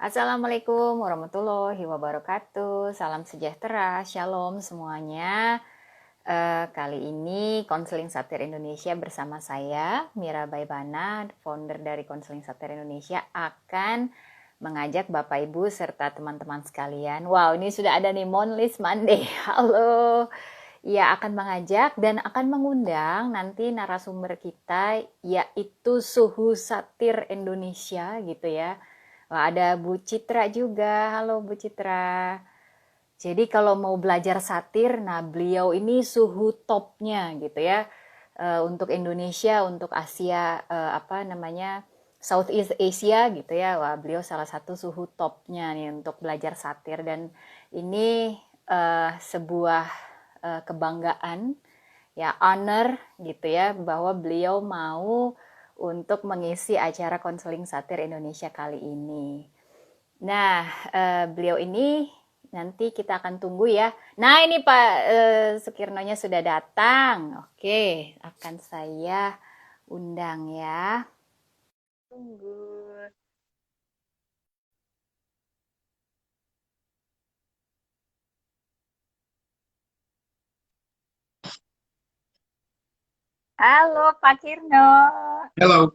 Assalamualaikum warahmatullahi wabarakatuh. Salam sejahtera, shalom semuanya. Kali ini Konseling Satir Indonesia bersama saya, Mira Baibana, founder dari Konseling Satir Indonesia, akan mengajak Bapak Ibu serta teman-teman sekalian. Wow, ini sudah ada nih Monlis Monday. Halo. Ya, akan mengajak dan akan mengundang nanti narasumber kita, yaitu Suhu Satir Indonesia gitu ya. Wah, ada Bu Citra juga. Halo Bu Citra. Jadi kalau mau belajar satir, nah beliau ini suhu topnya gitu ya. Untuk Indonesia, untuk Asia, apa namanya, Southeast Asia gitu ya. Wah, beliau salah satu suhu topnya nih untuk belajar satir. Dan ini sebuah kebanggaan, ya honor gitu ya, bahwa beliau mau untuk mengisi acara konseling satir Indonesia kali ini. Nah, beliau ini nanti kita akan tunggu ya. Nah, ini Pak Sukirnonya sudah datang. Oke, akan saya undang ya. Tunggu. Halo Pak Kirno. Halo,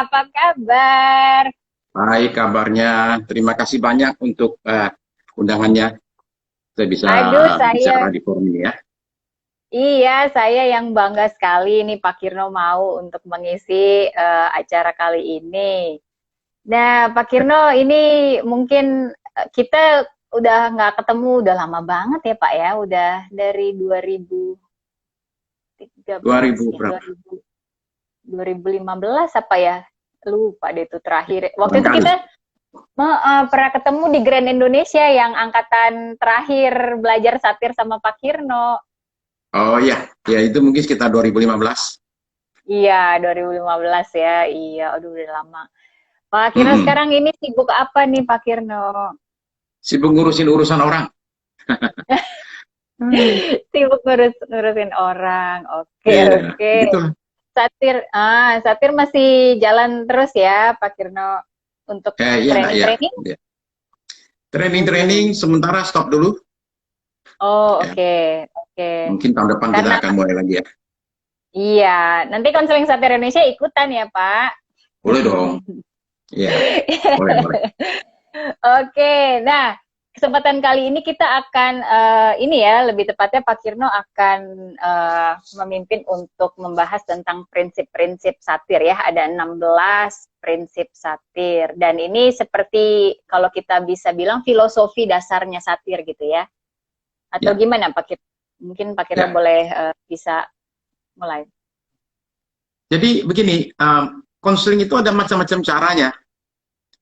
Apa kabar? baik kabarnya. Terima kasih banyak untuk undangannya. Saya bisa Aduh, bicara saya di forum ini ya. Iya, saya yang bangga sekali nih Pak Kirno mau untuk mengisi acara kali ini. Nah, Pak Kirno, ini mungkin kita udah nggak ketemu, udah lama banget ya Pak ya, udah dari 2013 2000 ya, berapa? 2015 apa ya? Lupa deh itu terakhir. Waktu itu Barangkali. kita pernah ketemu di Grand Indonesia yang angkatan terakhir belajar satir sama Pak Kirno. Oh iya, ya itu mungkin sekitar 2015. Iya, 2015 ya. Iya, aduh udah lama. Pak Kirno Mm-mm. sekarang ini sibuk apa nih Pak Kirno? Sibuk ngurusin urusan orang. Hmm. Sibuk ngurusin orang. Oke, Iya, oke. begitulah. Satir masih jalan terus ya Pak Kirno untuk Iya nak ya. training-training? Ya. Training-training Hmm. sementara stop dulu. Oh, Ya. oke, oke. Mungkin tahun depan kita Karena akan mulai lagi ya. iya, nanti konseling Satir Indonesia ikutan ya Pak. Boleh dong. Iya, boleh, boleh. Oke, nah kesempatan kali ini kita akan ini ya lebih tepatnya Pak Kirno akan memimpin untuk membahas tentang prinsip-prinsip satir ya. Ada 16 prinsip satir dan ini seperti kalau kita bisa bilang filosofi dasarnya satir gitu ya. Atau Ya, gimana Pak Kirno? Mungkin Pak Kirno ya. boleh bisa mulai. Jadi begini, konseling itu ada macam-macam caranya.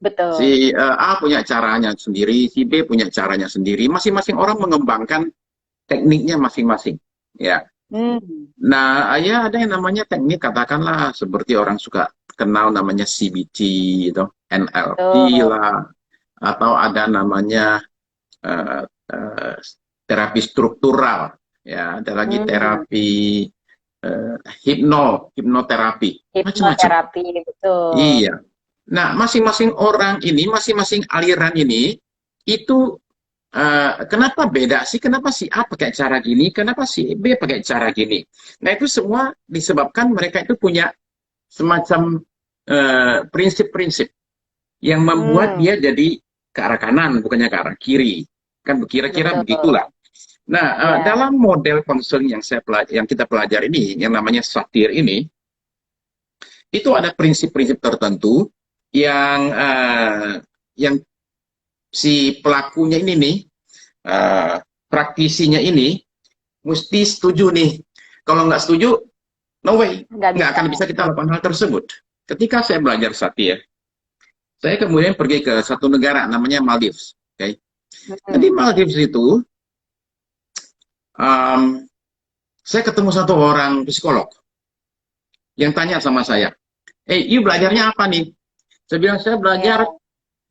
Betul. Si A punya caranya sendiri, si B punya caranya sendiri. Masing-masing orang mengembangkan tekniknya masing-masing. Ya. Hmm. Nah, ya ada yang namanya teknik, katakanlah seperti orang suka kenal namanya CBT, gitu, NLP Betul. lah, atau ada namanya eh, eh, terapi struktural, ya, ada lagi Hmm. terapi eh, hipnoterapi, macam-macam. Hipnoterapi, betul. Iya. Nah, masing-masing orang ini, masing-masing aliran ini, itu kenapa beda sih? Kenapa si A pakai cara gini? Kenapa si B pakai cara gini? Nah, itu semua disebabkan mereka itu punya semacam prinsip-prinsip yang membuat Hmm. dia jadi ke arah kanan, bukannya ke arah kiri. Kan kira-kira Betul. begitulah. Nah, Ya. dalam model konseling yang kita pelajari ini, yang namanya satir ini, itu ada prinsip-prinsip tertentu yang si pelakunya ini nih, praktisinya ini mesti setuju nih. Kalau nggak setuju, no way, Nggak nggak bisa. akan bisa kita lakukan hal tersebut. Ketika saya belajar satir, saya kemudian pergi ke satu negara namanya Maldives. Okay? Nah, di Hmm. Maldives itu, um, saya ketemu satu orang psikolog yang tanya sama saya, you belajarnya apa nih? Saya bilang, saya Ya. belajar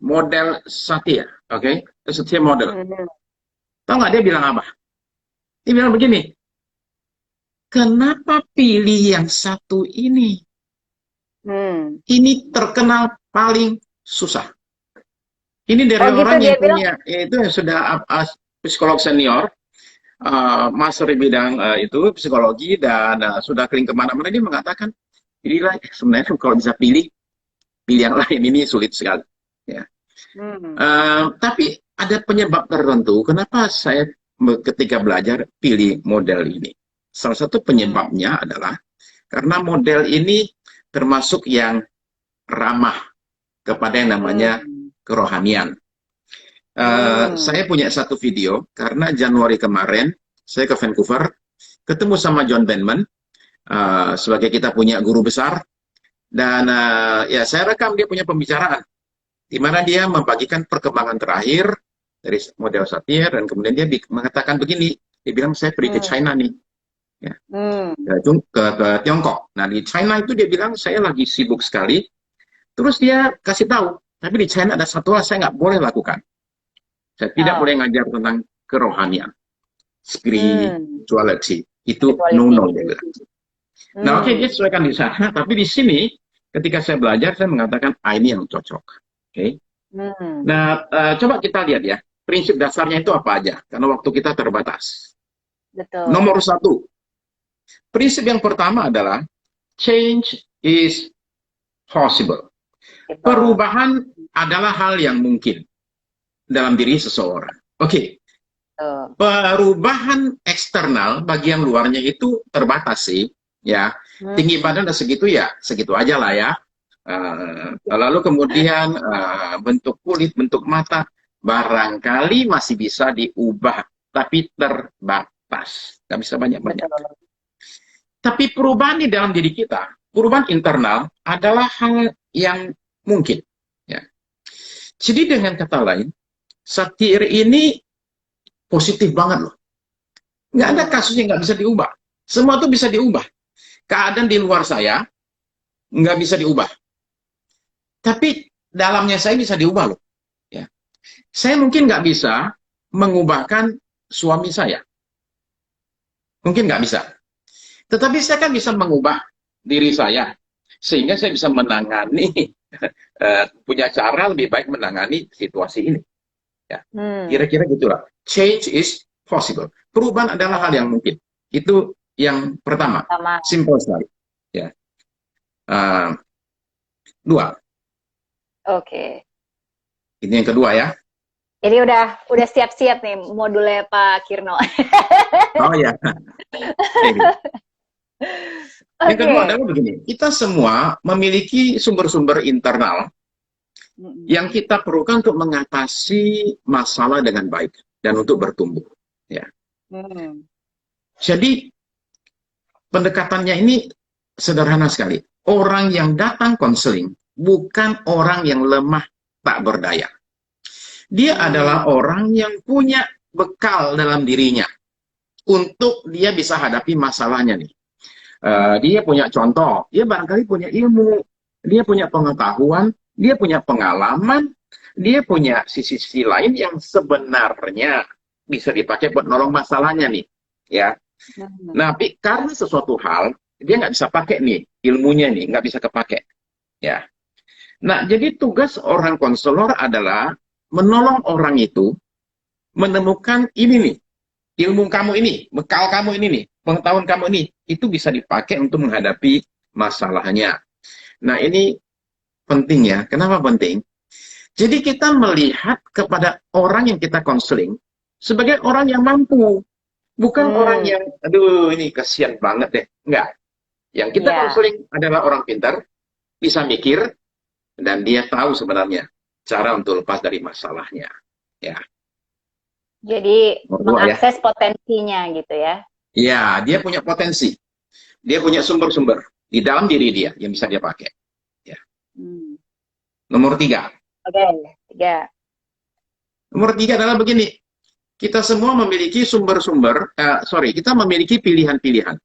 model satir. Oke? Okay? Satir model. Hmm. Tahu nggak dia bilang apa? Dia bilang begini, kenapa pilih yang satu ini? Hmm. Ini terkenal paling susah. Ini dari Oh gitu orang dia yang bilang. punya, itu yang sudah psikolog senior, master di bidang itu psikologi dan sudah keliling kemana-mana. Dia mengatakan, inilah sebenarnya kalau bisa pilih, pilih yang lain ini sulit sekali. Ya. Hmm. Tapi ada penyebab tertentu kenapa saya ketika belajar pilih model ini. Salah satu Hmm. penyebabnya adalah karena model ini termasuk yang ramah kepada yang namanya Hmm. kerohanian. Hmm. Saya punya satu video karena Januari kemarin saya ke Vancouver ketemu sama John Benman sebagai kita punya guru besar dan ya saya rekam dia punya pembicaraan di mana dia membagikan perkembangan terakhir dari model satir dan kemudian dia mengatakan begini, dia bilang saya pergi ke Hmm. China nih, ya, Hmm. ke Tiongkok. Nah di China itu dia bilang saya lagi sibuk sekali, terus dia kasih tahu, tapi di China ada satu hal saya nggak boleh lakukan, saya tidak boleh Oh. ngajar tentang kerohanian, Hmm. spirituality, itu Spirituality. no dia bilang. Nah oke, dia Hmm. sesuaikan di sana, tapi di sini ketika saya belajar saya mengatakan ini yang cocok. Oke. Hmm. Nah, coba kita lihat ya, prinsip dasarnya itu apa aja, karena waktu kita terbatas. Betul. Nomor satu, prinsip yang pertama adalah change is possible. People. Perubahan adalah hal yang mungkin dalam diri seseorang. Oke, Betul. perubahan eksternal bagian luarnya itu terbatas sih, ya. Tinggi Hmm. badan dan segitu ya, segitu aja lah ya. Lalu kemudian bentuk kulit, bentuk mata, barangkali masih bisa diubah, tapi terbatas. Nggak bisa banyak-banyak. Betul. Tapi perubahan di dalam diri kita, perubahan internal adalah hal yang mungkin. Ya. Jadi dengan kata lain, satir ini positif banget loh. Nggak ada Hmm. kasus yang nggak bisa diubah. Semua itu bisa diubah. Keadaan di luar saya nggak bisa diubah. Tapi dalamnya saya bisa diubah loh. Ya. Saya mungkin nggak bisa mengubahkan suami saya. Mungkin nggak bisa. Tetapi saya kan bisa mengubah diri saya. Sehingga saya bisa menangani, punya cara lebih baik menangani situasi ini. Ya. Hmm. Kira-kira gitulah. Change is possible. Perubahan adalah hal yang mungkin. Itu yang pertama. Sama. Simple sekali. Ya. Uh, Dua. Oke. Ini yang kedua ya. Ini udah siap-siap nih modulnya Pak Kirno. Oh ya. Yang kedua Oke. adalah begini, kita semua memiliki sumber-sumber internal Hmm. yang kita perlukan untuk mengatasi masalah dengan baik dan untuk bertumbuh. Ya. Hmm. Jadi pendekatannya ini sederhana sekali. Orang yang datang konseling bukan orang yang lemah tak berdaya. Dia adalah Hmm. orang yang punya bekal dalam dirinya untuk dia bisa hadapi masalahnya nih. Dia punya contoh, dia barangkali punya ilmu, dia punya pengetahuan, dia punya pengalaman, dia punya sisi-sisi lain yang sebenarnya bisa dipakai buat nolong masalahnya nih, ya. Hmm. Nah, tapi karena sesuatu hal dia nggak bisa pakai nih ilmunya nih, nggak bisa kepake, ya. Nah, jadi tugas orang konselor adalah menolong orang itu menemukan ini nih, ilmu kamu ini, bekal kamu ini nih, pengetahuan kamu ini, itu bisa dipakai untuk menghadapi masalahnya. Nah, ini penting ya. Kenapa penting? Jadi kita melihat kepada orang yang kita konseling sebagai orang yang mampu, bukan orang Hmm. yang, aduh ini kasihan banget deh. Enggak. Yang kita Ya. konseling adalah orang pintar, bisa mikir, dan dia tahu sebenarnya cara untuk lepas dari masalahnya. Ya, Jadi nomor dua ya. mengakses potensinya gitu ya. Ya, dia punya potensi. Dia punya sumber-sumber di dalam diri dia yang bisa dia pakai. Ya. Hmm. Nomor tiga. Oke, tiga. Nomor tiga adalah begini. Kita semua memiliki sumber-sumber, kita memiliki pilihan-pilihan.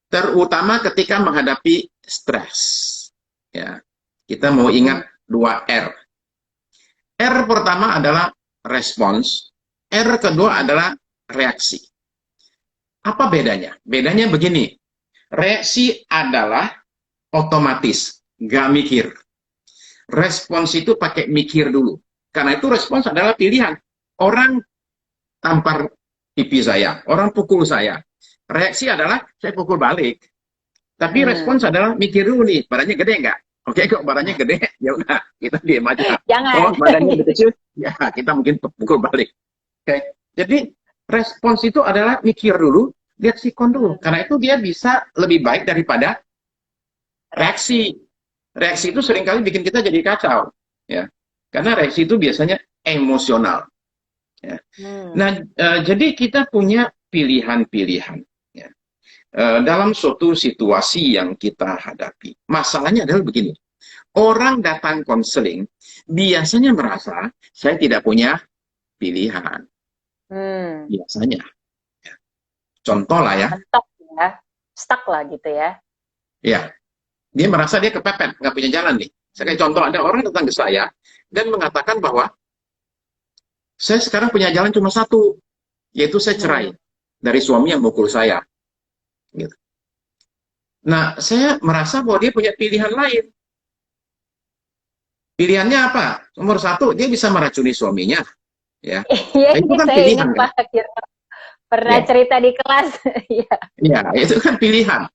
Terutama ketika menghadapi stres. Ya. Kita mau Hmm. ingat dua R. R pertama adalah respons. R kedua adalah reaksi. Apa bedanya? Bedanya begini. Reaksi adalah otomatis, gak mikir. Respons itu pakai mikir dulu. Karena itu respons adalah pilihan. Orang tampar pipi saya, orang pukul saya. Reaksi adalah saya pukul balik. Tapi respons adalah mikir dulu nih, badannya gede nggak? Oke, kok badannya gede, ya udah kita diam aja. Jangan. Kalau badannya lebih kecil, ya kita mungkin pukul balik. Oke, jadi respons itu adalah mikir dulu, lihat sikon dulu. Karena itu dia bisa lebih baik daripada reaksi. Reaksi itu seringkali bikin kita jadi kacau, ya. Karena reaksi itu biasanya emosional. Ya. Nah, jadi kita punya pilihan-pilihan. Ya. Dalam suatu situasi yang kita hadapi. Masalahnya adalah begini. Orang datang konseling biasanya merasa saya tidak punya pilihan. Biasanya. Ya. Contoh lah ya. Mentok ya. Stuck lah gitu ya. Ya. Dia merasa dia kepepet, nggak punya jalan nih. Saya kayak contoh, ada orang datang ke saya dan mengatakan bahwa saya sekarang punya jalan cuma satu, yaitu saya cerai dari suami yang mukul saya. Gitu. Nah, saya merasa bahwa dia punya pilihan lain. Pilihannya apa? Nomor satu, dia bisa meracuni suaminya. Ya. Iya, Nah, itu kan saya pilihan. ingat Kan? Pak Kirno pernah Ya. cerita di kelas. Iya. Ya, itu kan pilihan.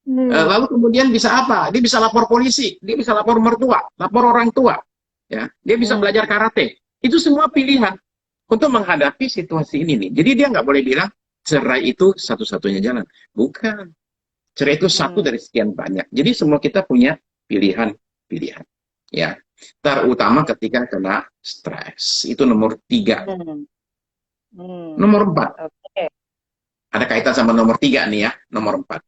Lalu kemudian bisa apa? Dia bisa lapor polisi, dia bisa lapor mertua, lapor orang tua. Ya. Dia bisa belajar karate. Itu semua pilihan untuk menghadapi situasi ini nih. Jadi dia nggak boleh bilang cerai itu satu-satunya jalan. Bukan. Cerai itu satu dari sekian banyak. Jadi semua kita punya pilihan-pilihan. Ya. Terutama ketika kena stres. Itu nomor 3. Nomor 4. Okay. Ada kaitan sama nomor 3 nih ya. Nomor 4.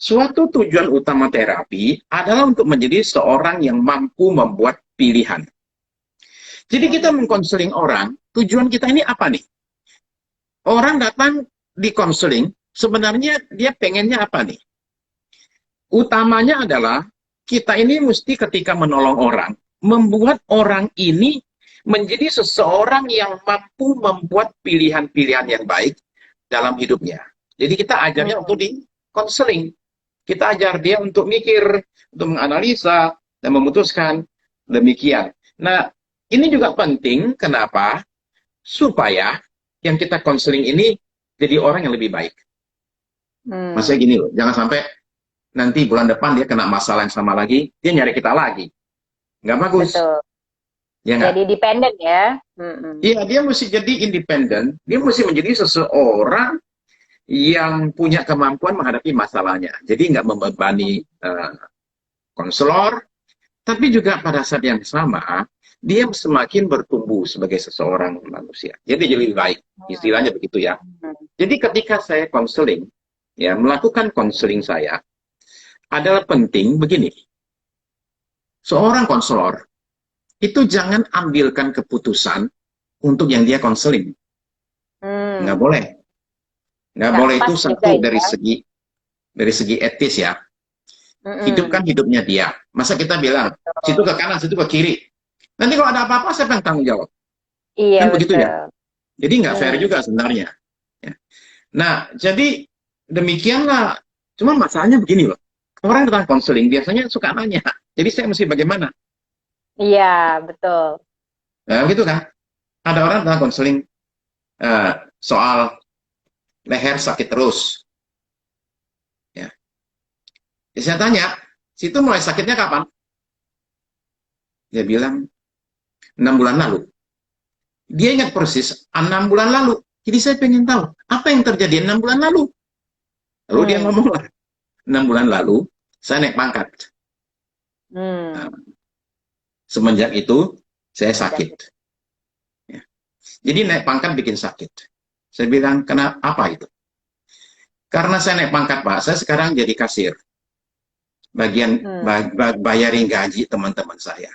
Suatu tujuan utama terapi adalah untuk menjadi seorang yang mampu membuat pilihan. Jadi kita mengkonseling orang, tujuan kita ini apa nih? Orang datang di konseling, sebenarnya dia pengennya apa nih? Utamanya adalah kita ini mesti ketika menolong orang, membuat orang ini menjadi seseorang yang mampu membuat pilihan-pilihan yang baik dalam hidupnya. Jadi kita ajarnya untuk di konseling. Kita ajar dia untuk mikir, untuk menganalisa, dan memutuskan demikian. Nah, ini juga penting, kenapa? Supaya yang kita konseling ini jadi orang yang lebih baik. Maksudnya gini loh, jangan sampai nanti bulan depan dia kena masalah yang sama lagi, dia nyari kita lagi. Nggak bagus. Betul. Ya nggak? Jadi dependen ya. Iya, dia mesti jadi independen, dia mesti menjadi seseorang yang punya kemampuan menghadapi masalahnya. Jadi nggak membebani konselor, tapi juga pada saat yang sama, dia semakin bertumbuh sebagai seseorang manusia. Jadi lebih baik, istilahnya begitu ya. Jadi ketika saya konseling, ya melakukan konseling saya, adalah penting begini. Seorang konselor, itu jangan ambilkan keputusan untuk yang dia konseling. Nggak boleh. Nggak boleh, itu satu dari segi etis ya. Hidup kan hidupnya dia. Masa kita bilang situ ke kanan, situ ke kiri. Nanti kalau ada apa-apa siapa yang tanggung jawab? Iya, kan begitu ya. Jadi nggak fair juga sebenarnya. Ya. Nah, jadi demikianlah. Cuma masalahnya begini loh. Orang datang konseling biasanya suka nanya. Jadi saya mesti bagaimana? Iya, betul. Nah, gitu kan. Ada orang datang konseling soal leher sakit terus. Ya. Jadi saya tanya, situ mulai sakitnya kapan? Dia bilang 6 bulan lalu. Dia ingat persis 6 bulan lalu. Jadi saya pengen tahu apa yang terjadi 6 bulan lalu. Lalu dia ngomong lah, 6 bulan lalu saya naik pangkat. Nah, semenjak itu saya sakit. Ya. Jadi naik pangkat bikin sakit. Saya bilang, kenapa apa itu? Karena saya naik pangkat, Pak. Saya sekarang jadi kasir. Bagian bayarin gaji teman-teman saya.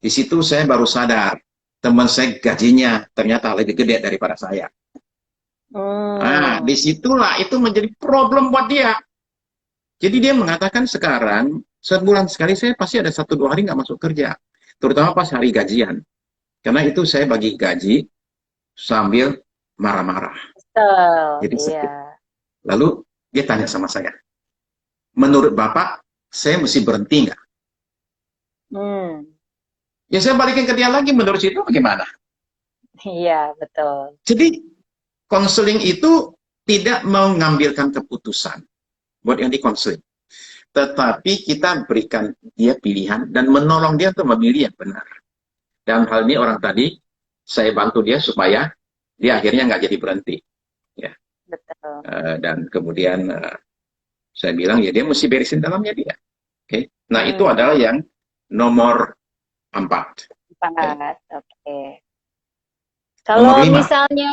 Di situ saya baru sadar, teman saya gajinya ternyata lebih gede daripada saya. Nah, disitulah itu menjadi problem buat dia. Jadi dia mengatakan sekarang, sebulan sekali saya pasti ada 1-2 hari nggak masuk kerja. Terutama pas hari gajian. Karena itu saya bagi gaji sambil marah-marah. Jadi sakit. Lalu dia tanya sama saya, menurut Bapak, saya mesti berhenti nggak? Hmm. Ya saya balikin ke dia lagi, menurut situ bagaimana? Iya, betul. Jadi konseling itu tidak mengambilkan keputusan buat yang dikonseling, tetapi kita berikan dia pilihan dan menolong dia untuk memilih yang benar. Dalam hal ini orang tadi, saya bantu dia supaya dia akhirnya nggak jadi berhenti. Ya. Betul. Dan kemudian saya bilang ya dia mesti beresin dalamnya dia. Oke. Nah itu Hmm. adalah yang nomor 4. Oke. Empat. Oke. Nomor Kalau 5. misalnya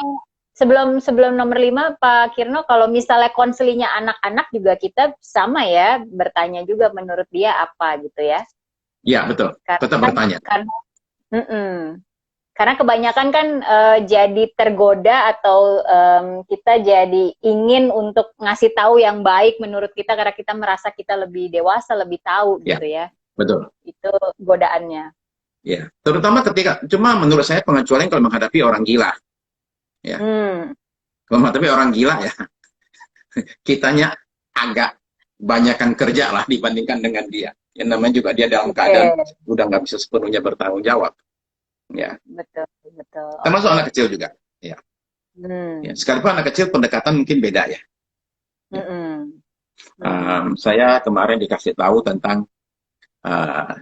sebelum sebelum nomor 5, Pak Kirno, kalau misalnya konselingnya anak-anak juga kita sama ya, bertanya juga menurut dia apa gitu ya. Ya betul. Karena Tetap kan bertanya. karena mm-mm. Karena kebanyakan kan jadi tergoda atau kita jadi ingin untuk ngasih tahu yang baik menurut kita karena kita merasa kita lebih dewasa, lebih tahu Ya gitu ya. betul. Itu godaannya. Ya. Terutama ketika, cuma menurut saya pengecualian kalau menghadapi orang gila. Ya. Hmm. Kalau menghadapi orang gila ya, kitanya agak banyakkan kerja lah dibandingkan dengan dia. Yang namanya juga dia dalam keadaan Oke, udah nggak bisa sepenuhnya bertanggung jawab. Ya. betul, betul. Termasuk Oke. anak kecil juga. Ya. Ya. Hmm. Sekalipun anak kecil pendekatan mungkin beda ya. Ya. Mm-mm. Mm-mm. Saya kemarin dikasih tahu tentang uh,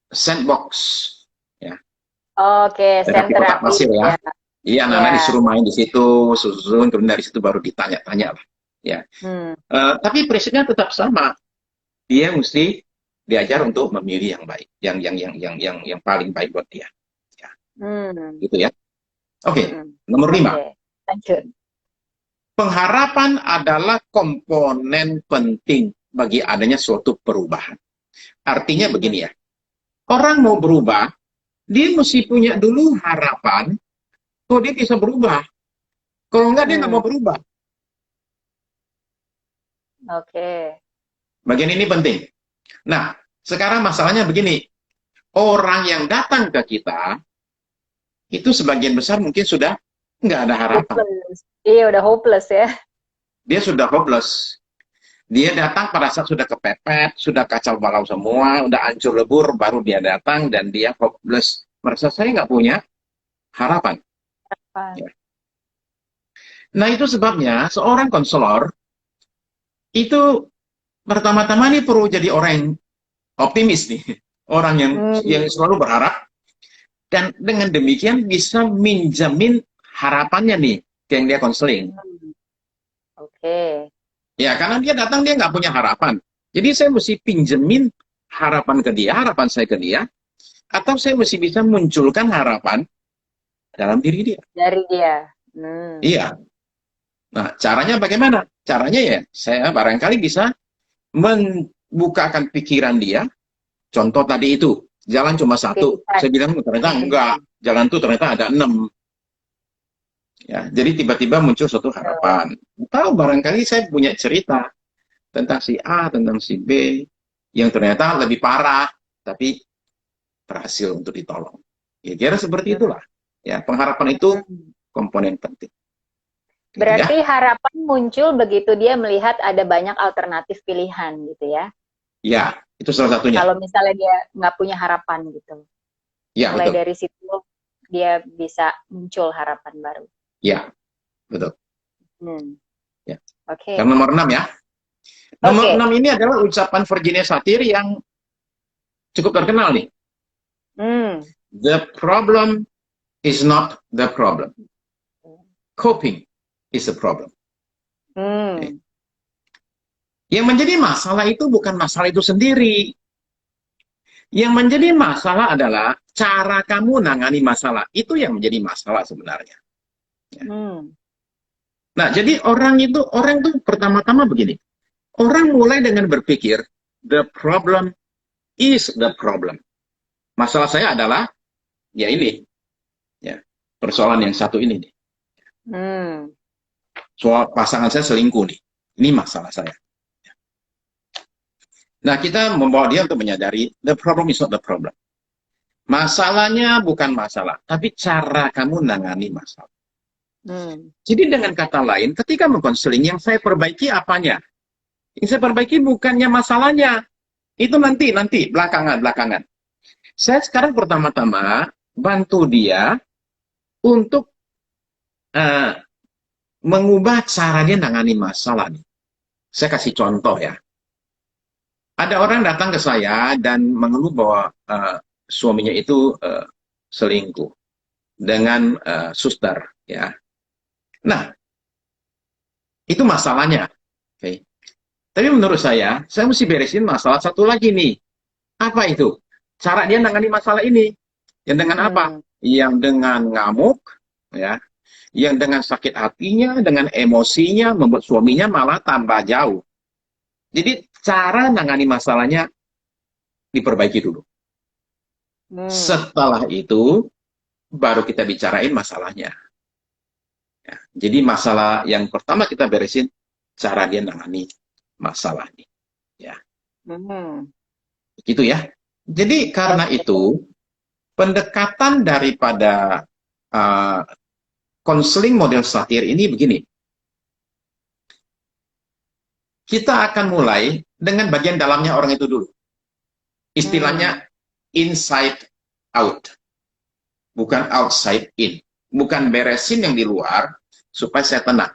sandbox. Ya. Oke, Terapi kotak terapi pasir ya. ya. Iya, anak-anak Ya. disuruh main di situ, susun, kemudian dari situ baru ditanya-tanya lah. Ya. Hmm. Tapi prinsipnya tetap sama. Dia mesti diajar untuk memilih yang baik, yang paling baik buat dia. Ya, Hmm. gitu ya. Oke, Mm-mm. nomor 5. Oke, lanjut. Pengharapan adalah komponen penting bagi adanya suatu perubahan. Artinya Hmm. begini ya, orang mau berubah, dia mesti punya dulu harapan, kok dia bisa berubah. Kalau enggak, dia nggak Hmm. mau berubah. Oke. Bagian ini penting. Nah, sekarang masalahnya begini, orang yang datang ke kita, itu sebagian besar mungkin sudah nggak ada harapan. Hopeless. Iya, udah hopeless ya. Dia sudah hopeless. Dia datang pada saat sudah kepepet, sudah kacau balau semua, udah hancur lebur, baru dia datang dan dia hopeless. Merasa saya nggak punya harapan. Apa? Ya. Nah itu sebabnya seorang konselor itu pertama-tama nih perlu jadi orang yang optimis nih, orang yang Hmm. selalu berharap dan dengan demikian bisa minjamin harapannya nih ke yang dia konseling. Hmm. Oke. Ya karena dia datang dia nggak punya harapan. Jadi saya mesti pinjemin harapan ke dia, harapan saya ke dia, atau saya mesti bisa munculkan harapan dalam diri dia. Dari dia. Hmm. Iya. Nah, caranya bagaimana? Caranya ya, saya barangkali bisa membukakan pikiran dia. Contoh tadi itu, jalan cuma satu. Pilihan. Saya bilang ternyata enggak. Jalan itu ternyata ada 6. Ya, jadi tiba-tiba muncul suatu harapan. Tahu barangkali saya punya cerita tentang si A, tentang si B, yang ternyata lebih parah, tapi berhasil untuk ditolong. Ya, kira seperti Hmm. itulah. Ya, pengharapan itu Hmm. komponen penting. Gitu ya. Berarti harapan muncul begitu dia melihat ada banyak alternatif pilihan gitu ya. Ya, itu salah satunya. Kalau misalnya dia nggak punya harapan gitu. Ya, Mulai betul. dari situ dia bisa muncul harapan baru. Ya, betul. Hmm. Ya. Oke. Yang nomor 6 ya. Nomor Oke. 6 ini adalah ucapan Virginia Satir yang cukup terkenal nih. Hmm. The problem is not the problem. Coping is the problem. Hmm. Yang menjadi masalah itu bukan masalah itu sendiri. Yang menjadi masalah adalah cara kamu nangani masalah. Itu yang menjadi masalah sebenarnya. Hmm. Nah, jadi orang itu pertama-tama begini. Orang mulai dengan berpikir, the problem is the problem. Masalah saya adalah, ya ini. Ya, persoalan yang satu ini nih. Hmm. Soal pasangan saya selingkuh nih. Ini masalah saya. Nah, kita membawa dia untuk menyadari, the problem is not the problem. Masalahnya bukan masalah, tapi cara kamu nangani masalah. Hmm. Jadi dengan kata lain, ketika mengkonseling, yang saya perbaiki apanya? Yang saya perbaiki bukannya masalahnya, Itu nanti belakangan. Saya sekarang pertama-tama bantu dia untuk eh, mengubah cara dia nangani masalah nih. Saya kasih contoh ya. Ada orang datang ke saya dan mengeluh bahwa suaminya itu selingkuh dengan suster ya. Nah, itu masalahnya. Oke. Tapi menurut saya mesti beresin masalah satu lagi nih. Apa itu? Cara dia nangani masalah ini. Yang dengan apa? Hmm. Yang dengan ngamuk, ya. Yang dengan sakit hatinya, dengan emosinya, membuat suaminya malah tambah jauh. Jadi cara nangani masalahnya diperbaiki dulu. Hmm. Setelah itu, baru kita bicarain masalahnya. Ya. Jadi masalah yang pertama kita beresin, cara dia nangani masalah ini. Ya. Hmm. Gitu ya. Jadi karena Oke. itu, pendekatan daripada konseling model satir ini begini. Kita akan mulai dengan bagian dalamnya orang itu dulu. Hmm. Istilahnya inside out, bukan outside in. Bukan beresin yang di luar supaya saya tenang.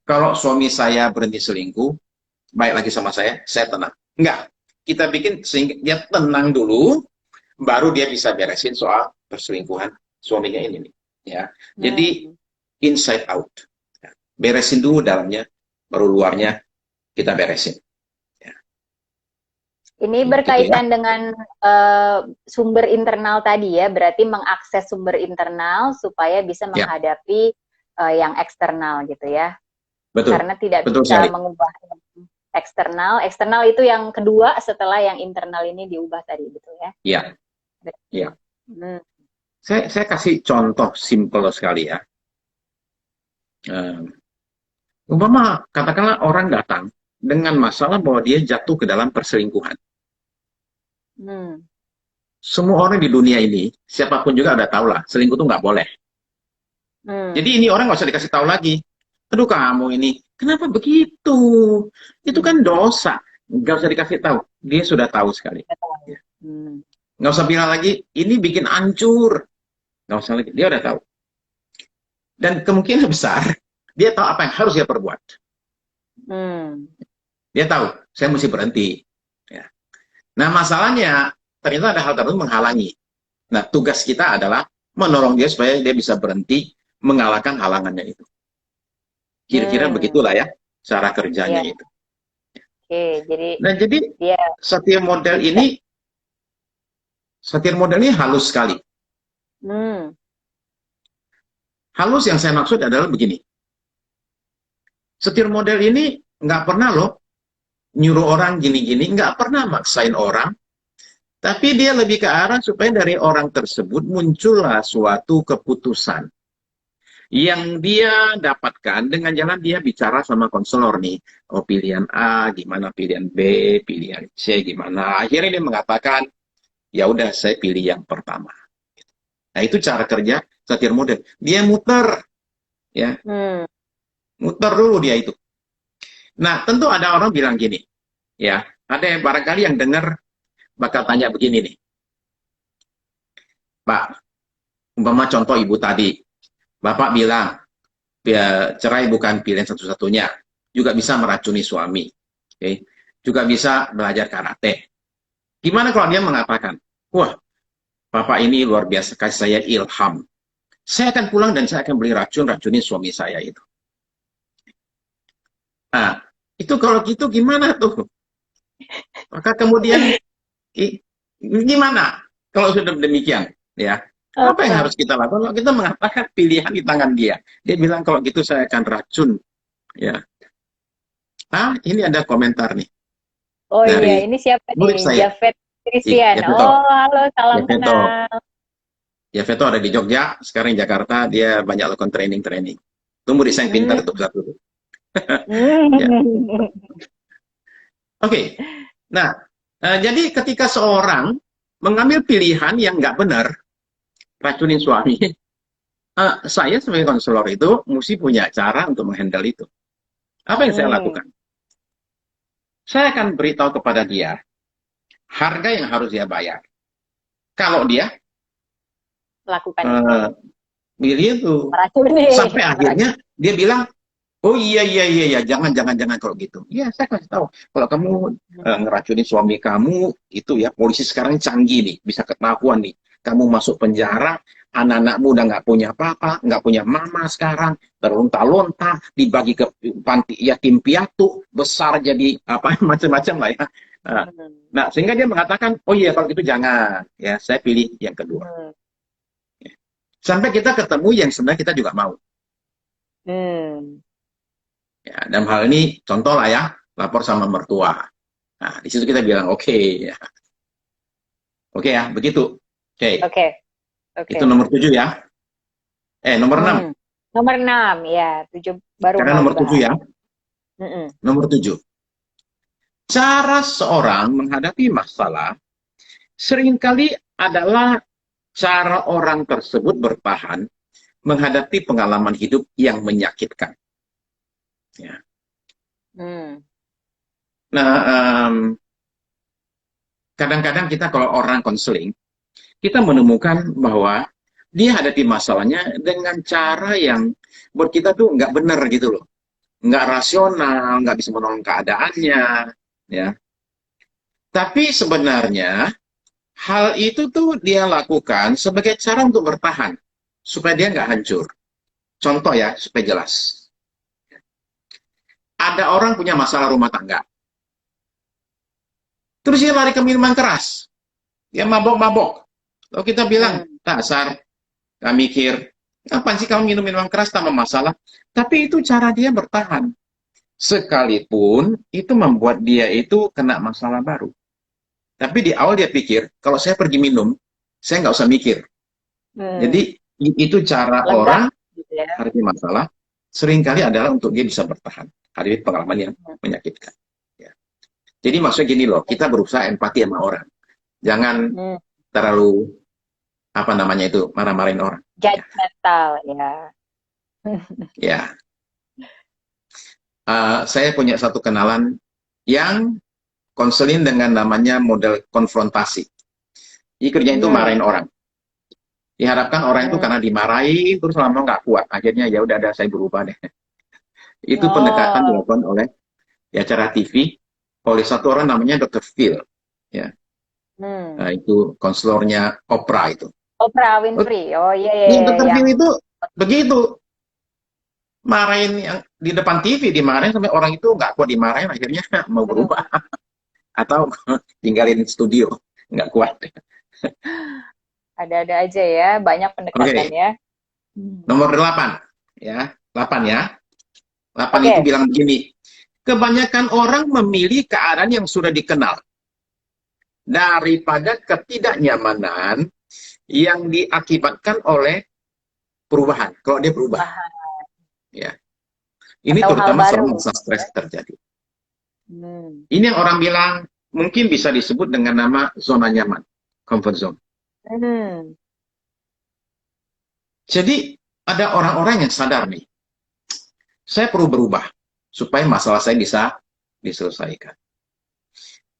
Kalau suami saya berhenti selingkuh, baik lagi sama saya tenang. Enggak. Kita bikin sehingga dia tenang dulu, baru dia bisa beresin soal perselingkuhan suaminya ini nih. Ya. Jadi Hmm. inside out. Beresin dulu dalamnya, baru luarnya kita beresin. Ya. Ini Gitu ya. berkaitan dengan sumber internal tadi ya, berarti mengakses sumber internal supaya bisa Ya, menghadapi yang eksternal gitu ya. betul. Karena tidak Betul bisa sekali. mengubah yang eksternal. Eksternal itu yang kedua setelah yang internal ini diubah tadi, betul ya? Ya, ya. Hmm. Saya kasih contoh simpel sekali ya. Um, Umpama katakanlah orang datang dengan masalah bahwa dia jatuh ke dalam perselingkuhan. Hmm. Semua orang di dunia ini, siapapun juga udah tahu lah, selingkuh itu nggak boleh. Jadi Hmm. ini orang nggak usah dikasih tahu lagi. Aduh kamu ini, kenapa begitu? Itu Hmm. kan dosa. Nggak usah dikasih tahu. Dia sudah tahu sekali. Tahu. Hmm. Nggak usah bilang lagi, ini bikin hancur. Nggak usah lagi, dia udah tahu. Dan kemungkinan besar, dia tahu apa yang harus dia perbuat. Hmm. Dia tahu, saya mesti berhenti. Ya. Nah masalahnya, ternyata ada hal tertentu menghalangi. Nah tugas kita adalah menolong dia supaya dia bisa berhenti mengalahkan halangannya itu. Kira-kira Hmm. begitulah ya, cara kerjanya Ya, itu. oke. Jadi Nah jadi, dia satir model bisa. ini, satir model ini halus sekali. Hmm. Halus yang saya maksud adalah begini. Satir model ini nggak pernah loh nyuruh orang gini-gini, nggak pernah maksain orang, tapi dia lebih ke arah supaya dari orang tersebut muncullah suatu keputusan yang dia dapatkan dengan jalan dia bicara sama konselor nih. Oh pilihan A, gimana pilihan B, pilihan C, gimana. Akhirnya dia mengatakan, ya udah saya pilih yang pertama. Nah itu cara kerja satir model. Dia muter, ya Hmm. muter dulu dia itu. Nah tentu ada orang bilang gini, ya ada yang barangkali yang dengar bakal tanya begini nih, Pak, umpama contoh ibu tadi, Bapak bilang, ya, cerai bukan pilihan satu-satunya, juga bisa meracuni suami, okay? Juga bisa belajar karate. Gimana kalau dia mengatakan, wah, Bapak ini luar biasa, kasih saya ilham. Saya akan pulang dan saya akan beli racun-racunin suami saya itu. Nah, itu kalau gitu gimana tuh? Maka kemudian gimana kalau sudah demikian? Ya, apa yang harus kita lakukan? Kalau kita mengatakan pilihan di tangan dia, dia bilang kalau gitu saya akan racun. Ya, ini ada komentar nih Oh iya, dari ini siapa murid nih? saya, Javed Christian. Ya Veto. Oh, halo, salam Ya Veto. kenal. Ya Veto ada di Jogja, sekarang di Jakarta, dia banyak lakukan training-training. Tunggu desain pintar Hmm. untuk satu. Ya, Hmm. oke. Nah, jadi ketika seorang mengambil pilihan yang nggak benar, racunin suami, saya sebagai konselor itu mesti punya cara untuk menghandle itu. Apa yang saya Hmm. lakukan? Saya akan beritahu kepada dia. harga yang harus dia bayar. Kalau dia Lakukan itu. eh, milih itu, Meracuni. sampai akhirnya dia bilang, oh iya iya iya iya, jangan jangan jangan kalau gitu. Iya, saya kasih tahu. Kalau kamu ngeracunin suami kamu itu ya, polisi sekarang canggih nih, bisa ketahuan nih. Kamu masuk penjara, anak-anakmu udah nggak punya papa, nggak punya mama sekarang, terlunta-lunta, dibagi ke panti yatim piatu, besar jadi apa macam-macam lah ya. Nah, nah, sehingga dia mengatakan, oh iya kalau gitu jangan, ya saya pilih yang kedua. Sampai kita ketemu yang sebenarnya kita juga mau. Ya, dalam hal ini contoh lah ya, lapor sama mertua. Nah, di situ kita bilang oke, ya. Oke ya, begitu. Oke. Oke. Itu nomor 7 ya. Nomor 6. Nomor 6 ya, 7 baru Karena mau nomor 7 dibahas. ya. Nomor 7. Cara seorang menghadapi masalah seringkali adalah cara orang tersebut bertahan menghadapi pengalaman hidup yang menyakitkan. Ya. Nah, kadang-kadang kita kalau orang konseling, kita menemukan bahwa dia hadapi masalahnya dengan cara yang buat kita tuh nggak benar gitu loh. Nggak rasional, nggak bisa menolong keadaannya. Ya. Tapi sebenarnya hal itu tuh dia lakukan sebagai cara untuk bertahan. Supaya dia nggak hancur. Contoh ya, supaya jelas. Ada orang punya masalah rumah tangga. Terus dia lari ke minuman keras. Dia mabok-mabok. Lalu kita bilang, dasar, gak mikir, apa sih kamu minum minuman keras tanpa masalah? Tapi itu cara dia bertahan. Sekalipun itu membuat dia itu kena masalah baru. Tapi di awal dia pikir, kalau saya pergi minum, saya nggak usah mikir. Jadi itu cara Lega, orang gitu ya. hadapi masalah, seringkali adalah untuk dia bisa bertahan. Hadapi pengalaman yang menyakitkan. Ya. Jadi maksudnya gini loh, kita berusaha empati sama orang. Jangan terlalu, apa namanya itu, marah-marahin orang. Judgmental, ya. Ya. Saya punya satu kenalan yang konseling dengan namanya model konfrontasi. Jadi kerjanya itu marahin orang. Diharapkan orang itu karena dimarahin terus lama nggak kuat, akhirnya ya udah ada saya berubah deh. Itu pendekatan dilakukan oleh ya acara TV oleh satu orang namanya Dr. Phil, ya. Nah, itu konselornya Oprah itu. Oprah Winfrey, oh iya iya. Yang Dr. Phil itu begitu marahin yang di depan TV, dimarahin sampai orang itu nggak kuat dimarahin, akhirnya mau berubah atau tinggalin studio, nggak kuat. Ada-ada aja ya, banyak pendekatannya. Nomor 8 ya, 8 ya. 8 itu bilang begini, kebanyakan orang memilih keadaan yang sudah dikenal daripada ketidaknyamanan yang diakibatkan oleh perubahan. Kalau dia berubah, ya. Ini atau terutama selama masa stres terjadi. Ini yang orang bilang mungkin bisa disebut dengan nama zona nyaman, comfort zone. Jadi ada orang-orang yang sadar nih, saya perlu berubah supaya masalah saya bisa diselesaikan.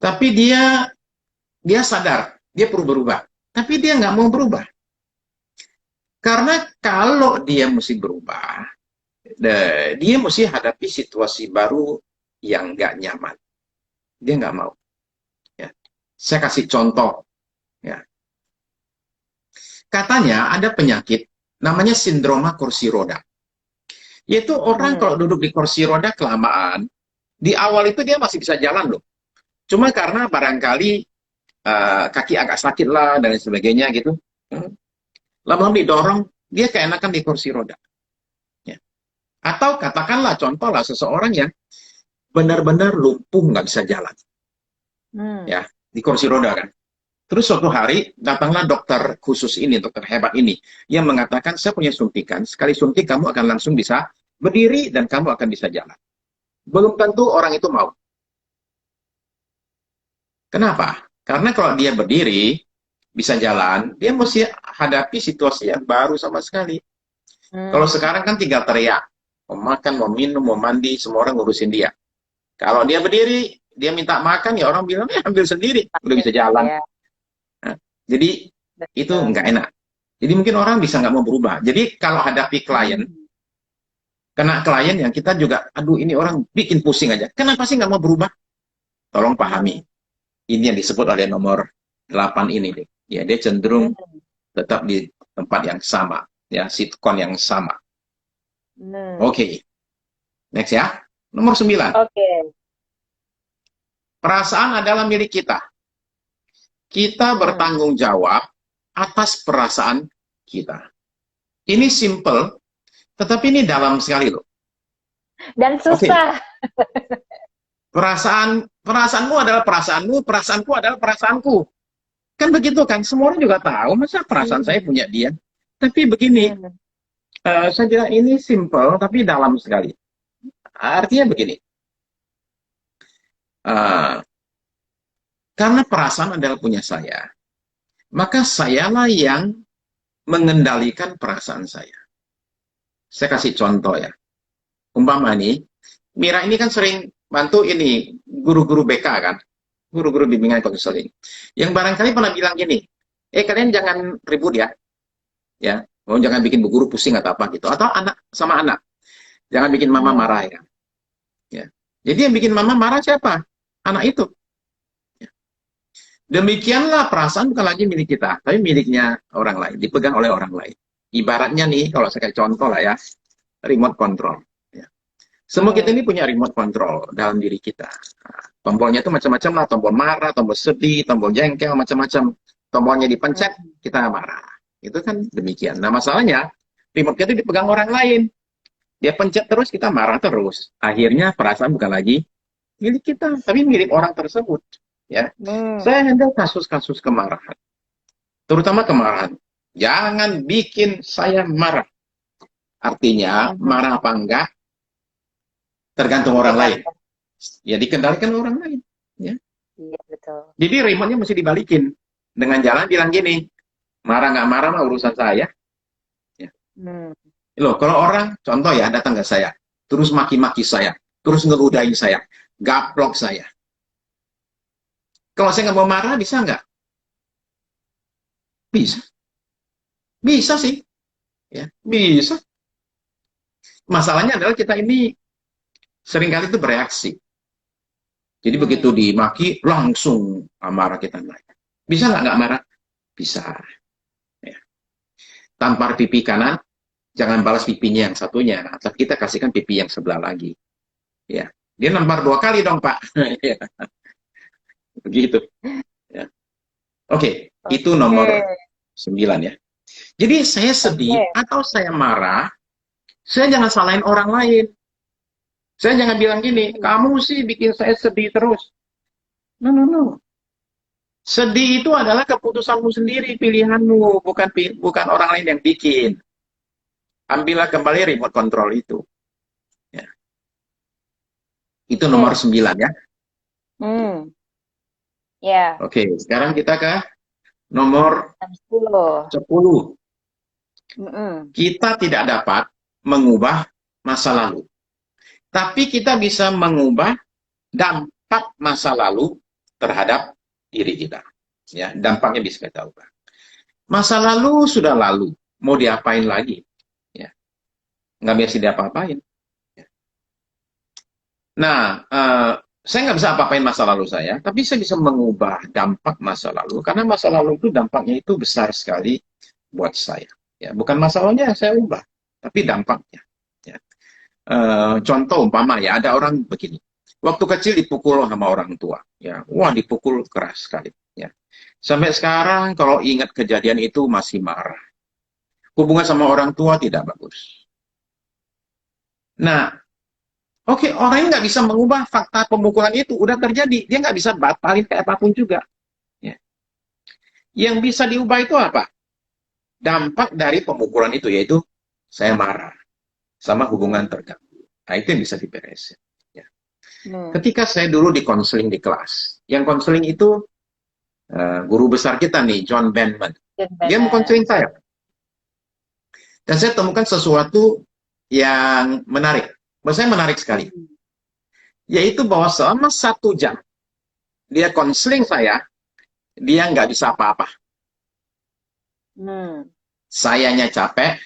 Tapi dia sadar, dia perlu berubah. Tapi dia nggak mau berubah. Karena kalau dia mesti berubah, dia mesti hadapi situasi baru yang nggak nyaman. Dia nggak mau. Ya. Saya kasih contoh. Ya. Katanya ada penyakit namanya sindroma kursi roda. Yaitu orang kalau duduk di kursi roda kelamaan, di awal itu dia masih bisa jalan loh. Cuma karena barangkali kaki agak sakit lah dan sebagainya gitu. Lama-lama didorong, dia keenakan di kursi roda. Ya. Atau katakanlah contoh lah seseorang yang benar-benar lumpuh nggak bisa jalan. Ya, di kursi roda kan. Terus suatu hari datanglah dokter khusus ini, dokter hebat ini, yang mengatakan saya punya suntikan, sekali suntik kamu akan langsung bisa berdiri dan kamu akan bisa jalan. Belum tentu orang itu mau. Kenapa? Karena kalau dia berdiri, bisa jalan, dia mesti hadapi situasi yang baru sama sekali. Kalau sekarang kan tinggal teriak, mau makan, mau minum, mau mandi, semua orang ngurusin dia. Kalau dia berdiri, dia minta makan ya orang bilang ambil sendiri, udah bisa jalan. Ya, Nah, jadi itu betul. nggak enak. Jadi mungkin orang bisa nggak mau berubah. Jadi kalau hadapi klien, Hmm. kena klien yang kita juga, aduh ini orang bikin pusing aja. Kenapa sih nggak mau berubah? Tolong pahami. Hmm. Ini yang disebut oleh nomor 8 ini. Deh. Ya, dia cenderung Hmm. tetap di tempat yang sama. Ya, sitkon yang sama. Hmm. Oke, next ya. Nomor 9. Oke. Perasaan adalah milik kita. Kita Hmm. bertanggung jawab atas perasaan kita. Ini simple, tetapi ini dalam sekali loh. Dan Oke, susah. perasaanmu adalah perasaanmu, perasaanku adalah perasaanku. Kan begitu kan? Semua orang juga tahu, masa perasaan saya Hmm. punya dia. Tapi begini, Hmm. saya kira ini simple, tapi dalam sekali. Artinya begini, eh, karena perasaan adalah punya saya, maka sayalah yang mengendalikan perasaan saya. Saya kasih contoh ya. Umpama nih, Mira ini kan sering bantu ini guru-guru BK kan, guru-guru bimbingan konseling. Yang barangkali pernah bilang gini, kalian jangan ribut ya, jangan bikin bu guru pusing atau apa gitu, atau anak sama anak, jangan bikin mama Hmm. marah ya. Jadi yang bikin mama marah siapa? Anak itu. Demikianlah perasaan bukan lagi milik kita, tapi miliknya orang lain, dipegang oleh orang lain. Ibaratnya nih, kalau saya kayak contoh lah ya, remote control. Ya. Semua kita Hmm. ini punya remote control dalam diri kita. Nah, tombolnya itu macam-macam lah, tombol marah, tombol sedih, tombol jengkel, macam-macam. Tombolnya dipencet, Hmm. kita marah. Itu kan demikian. Nah masalahnya, remote kita itu dipegang orang lain. Dia pencet terus, kita marah terus. Akhirnya perasaan bukan lagi milik kita, tapi milik orang tersebut. Ya, Hmm. saya handle kasus-kasus kemarahan, terutama kemarahan. Jangan bikin saya marah. Artinya, Hmm. marah apa enggak, tergantung orang lain. Tergantung. Ya, dikendalikan orang lain. Ya. Iya, betul. Jadi remote-nya mesti dibalikin. Dengan jalan bilang gini, marah nggak marah mah urusan saya. Ya. Hmm. Loh, kalau orang, contoh ya, datang ke saya, terus maki-maki saya, terus ngeludahin saya, gaplok saya. Kalau saya nggak mau marah, bisa nggak? Bisa. Bisa sih. Ya, bisa. Masalahnya adalah kita ini seringkali itu bereaksi. Jadi begitu Hmm. dimaki, langsung marah kita naik. Bisa nggak marah? Bisa. Ya. Tampar pipi kanan, jangan balas pipinya yang satunya. Tapi kita kasihkan pipi yang sebelah lagi. Ya. Dia nampar 2 kali dong, Pak. Ya, begitu. Ya. Oke, itu Oke. nomor 9 ya. Jadi saya sedih Oke. atau saya marah, saya jangan salahin orang lain. Saya jangan bilang gini, Hmm. kamu sih bikin saya sedih terus. No, no, no. Sedih itu adalah keputusanmu sendiri, pilihanmu, bukan orang lain yang bikin. Ambillah kembali remote control itu. Ya. Itu nomor Oke. 9 ya. Hmm. Ya. Oke, sekarang kita ke nomor 10. 10. Hmm. Kita tidak dapat mengubah masa lalu. Tapi kita bisa mengubah dampak masa lalu terhadap diri kita. Ya, dampaknya bisa kita ubah. Masa lalu sudah lalu, mau diapain lagi? Ya, nggak bisa diapa-apain. Nah, saya nggak bisa apa-apain masa lalu saya, tapi saya bisa mengubah dampak masa lalu, karena masa lalu itu dampaknya itu besar sekali buat saya. Ya, bukan masa lalunya yang saya ubah, tapi dampaknya. Ya. Contoh umpama ya, ada orang begini, waktu kecil dipukul sama orang tua, ya, wah dipukul keras sekali. Ya. Sampai sekarang kalau ingat kejadian itu masih marah. Hubungan sama orang tua tidak bagus. Nah, oke, orang ini nggak bisa mengubah fakta pemukulan itu, udah terjadi. Dia nggak bisa batalin kayak apapun juga. Ya. Yang bisa diubah itu apa? Dampak dari pemukulan itu, yaitu saya marah sama hubungan Hmm. terganggu. Nah, itu yang bisa diberesin. Ya. Hmm. Ketika saya dulu di konseling di kelas, yang konseling itu guru besar kita nih, John Benman. Dan Dia mau benar. konseling saya. Dan saya temukan sesuatu yang menarik. Menurut saya menarik sekali. Hmm. Yaitu bahwa selama 1 jam dia konseling saya, dia nggak bisa apa-apa. Hmm. Sayanya capek,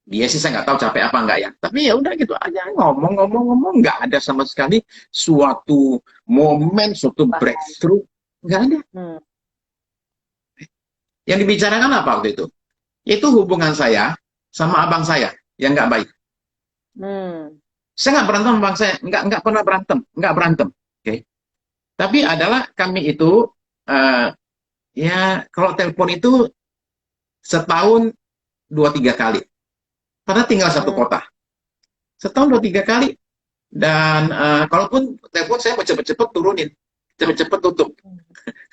dia sih saya nggak tahu capek apa enggak ya. Tapi ya udah gitu aja, ngomong-ngomong nggak ada sama sekali suatu momen, suatu Bahkan. breakthrough, nggak ada. Hmm. Yang dibicarakan apa waktu itu? Itu hubungan saya sama abang saya yang nggak baik. Hmm. Saya nggak berantem sama abang saya, nggak pernah berantem, nggak berantem. Oke. Okay? Tapi adalah kami itu uh, ya kalau telepon itu setahun 2-3 kali. Padahal tinggal satu Hmm. kota. Setahun 2-3 kali. Dan kalaupun telepon saya mau cepet-cepet turunin, cepet-cepet tutup,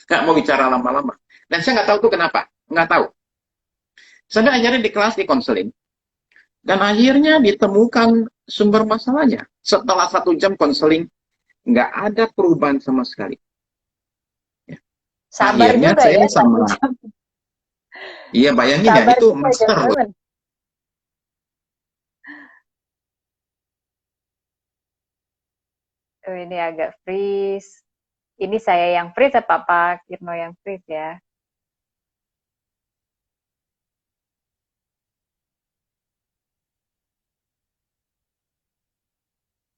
nggak mau bicara lama-lama. Dan saya nggak tahu tuh kenapa, nggak tahu. Sampai akhirnya di kelas di konseling, dan akhirnya ditemukan sumber masalahnya. Setelah 1 jam konseling, nggak ada perubahan sama sekali. Ya. Sabar Akhirnya juga saya ya satu sama, jam. iya bayangin ya, Sabar itu juga master loh. gentleman. Oh, ini agak freeze. Ini saya yang freeze apa Pak Kirno yang freeze ya?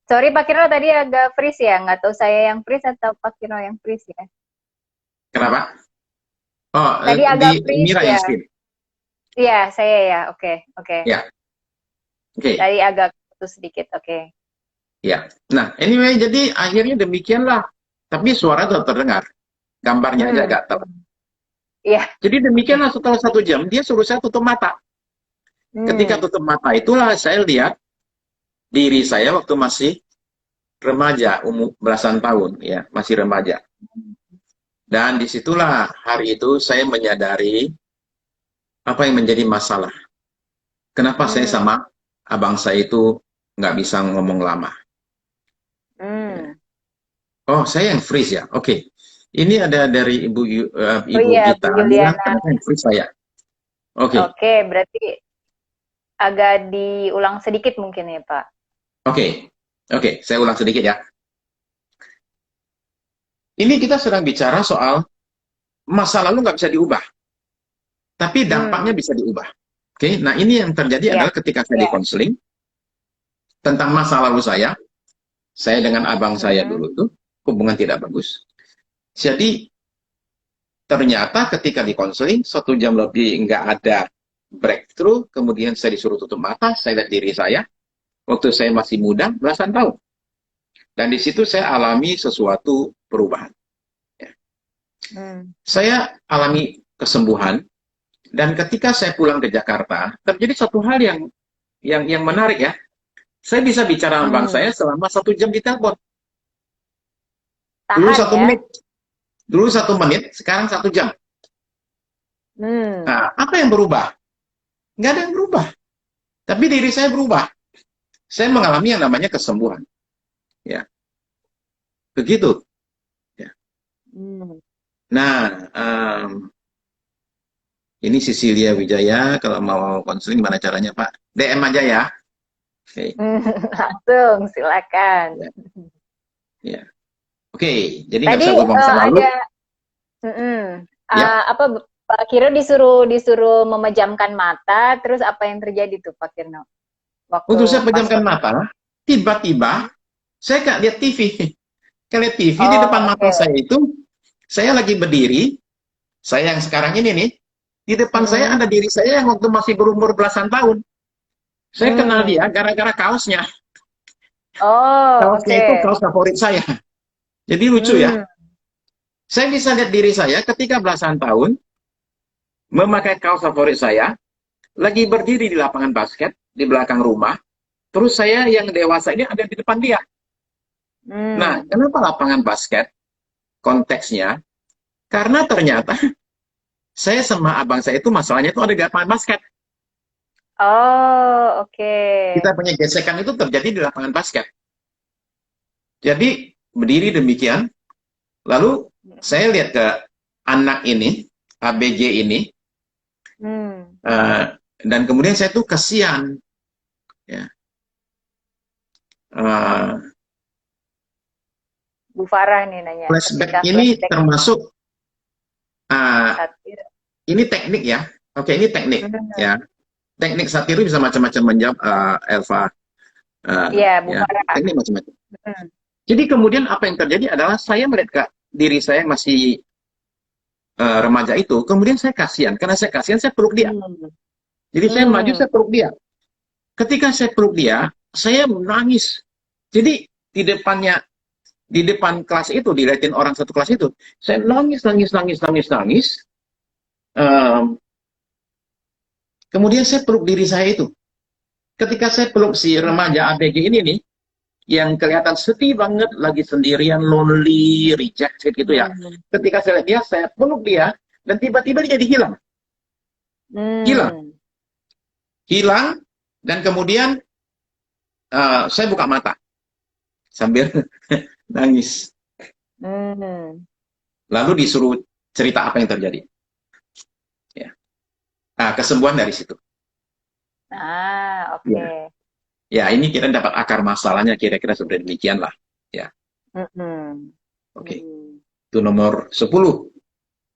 Sorry Pak Kirno tadi agak freeze ya, nggak tahu saya yang freeze atau Pak Kirno yang freeze ya. Kenapa? Oh, Tadi di agak freeze Mira yang ya. screen. Iya, saya ya. Oke, oke. Ya, oke. Tadi agak putus sedikit. Oke. Ya. Nah, anyway, jadi akhirnya demikianlah. Tapi suara tetap terdengar. Gambarnya aja Hmm. agak terang. Iya. Jadi demikianlah setelah 1 jam, dia suruh saya tutup mata. Ketika Hmm. tutup mata itulah saya lihat diri saya waktu masih remaja, umur belasan tahun, ya, masih remaja. Dan disitulah hari itu saya menyadari apa yang menjadi masalah. Kenapa saya Hmm. sama abang saya itu nggak bisa ngomong lama. Ya. Hmm. Oh, saya yang freeze ya. Oke. Ini ada dari Oh Ibu iya, Bu Gita. Bilang, Yuliana. kenapa yang freeze saya? Oke. Oke, berarti agak diulang sedikit mungkin ya, Pak. Oke. Oke, saya ulang sedikit ya. Ini kita sedang bicara soal masa lalu nggak bisa diubah, tapi dampaknya Hmm. bisa diubah. Oke, nah ini yang terjadi Ya, adalah ketika saya di ya. konseling tentang masa lalu saya dengan abang saya Hmm. dulu tuh hubungan tidak bagus. Jadi ternyata ketika di konseling 1 jam lebih nggak ada breakthrough, kemudian saya disuruh tutup mata, saya lihat diri saya waktu saya masih muda belasan tahun, dan di situ saya alami sesuatu perubahan. Ya. Hmm. Saya alami kesembuhan. Dan ketika saya pulang ke Jakarta, terjadi satu hal yang menarik ya. Saya bisa bicara sama bang Hmm. saya selama 1 jam di telepon. Dulu Tahan satu ya. menit, dulu 1 menit, sekarang 1 jam. Hmm. Nah, apa yang berubah? Nggak ada yang berubah. Tapi diri saya berubah. Saya mengalami yang namanya kesembuhan. Ya, begitu. Ya. Hmm. Nah, ini Cecilia Wijaya. Kalau mau konseling, gimana caranya, Pak? DM aja ya. Oke. Langsung, silakan. Ya. Ya. Oke. Jadi nggak Tadi bisa berubah masa lalu. ada Ya. apa Pak Kirno disuruh memejamkan mata, terus apa yang terjadi tuh Pak Kirno waktu Untuk saya pas pejamkan mata, tiba-tiba saya nggak lihat TV. Kayak lihat TV di Oh, depan mata oke. saya itu, saya lagi berdiri, saya yang sekarang ini nih, di depan saya Mm-mm. ada diri saya yang waktu masih berumur belasan tahun. Saya kenal dia Hmm. gara-gara kaosnya. Oh, Kaosnya itu oke. kaos favorit saya. Jadi lucu ya. Hmm. Saya bisa lihat diri saya ketika belasan tahun memakai kaos favorit saya, lagi berdiri di lapangan basket di belakang rumah. Terus saya yang dewasa ini ada di depan dia. Nah, Hmm. kenapa lapangan basket? Konteksnya, karena ternyata saya sama abang saya itu masalahnya itu ada di lapangan basket. Oh, oke. Kita punya gesekan itu terjadi di lapangan basket. Jadi berdiri demikian, lalu saya lihat ke anak ini, ABG ini, Hmm. uh, dan kemudian saya tuh kasihan, ya. Uh, Bu Farah nih nanya, ketika Flashback ini flashback termasuk uh, satir. ini teknik ya. Oke, ini teknik Hmm. ya. Teknik satiru bisa macam-macam menjawab Elva. Iya, Bu Ya, Farah. teknik macam-macam. Hmm. Jadi kemudian apa yang terjadi adalah saya melihat diri saya masih remaja itu, kemudian saya kasihan. Karena saya kasihan, saya peluk dia. Hmm. Jadi saya maju, Hmm. saya peluk dia. Ketika saya peluk dia, saya menangis. Jadi di depan kelas itu, dilihatin orang satu kelas itu, saya nangis, nangis, nangis, nangis, nangis. Um, Kemudian saya peluk diri saya itu. Ketika saya peluk si remaja ABG ini nih, yang kelihatan sedih banget, lagi sendirian, lonely, rejected gitu ya. Hmm. Ketika saya lihat dia, saya peluk dia, dan tiba-tiba dia jadi hilang. Hilang. Hmm. Hilang, dan kemudian saya buka mata sambil nangis. Hmm. Lalu disuruh cerita apa yang terjadi. Ya. Nah, kesembuhan dari situ. Ah, Ya, oke. ya ini kita dapat akar masalahnya kira-kira seperti demikian lah. Ya, Hmm. oke. Hmm. Itu nomor 10.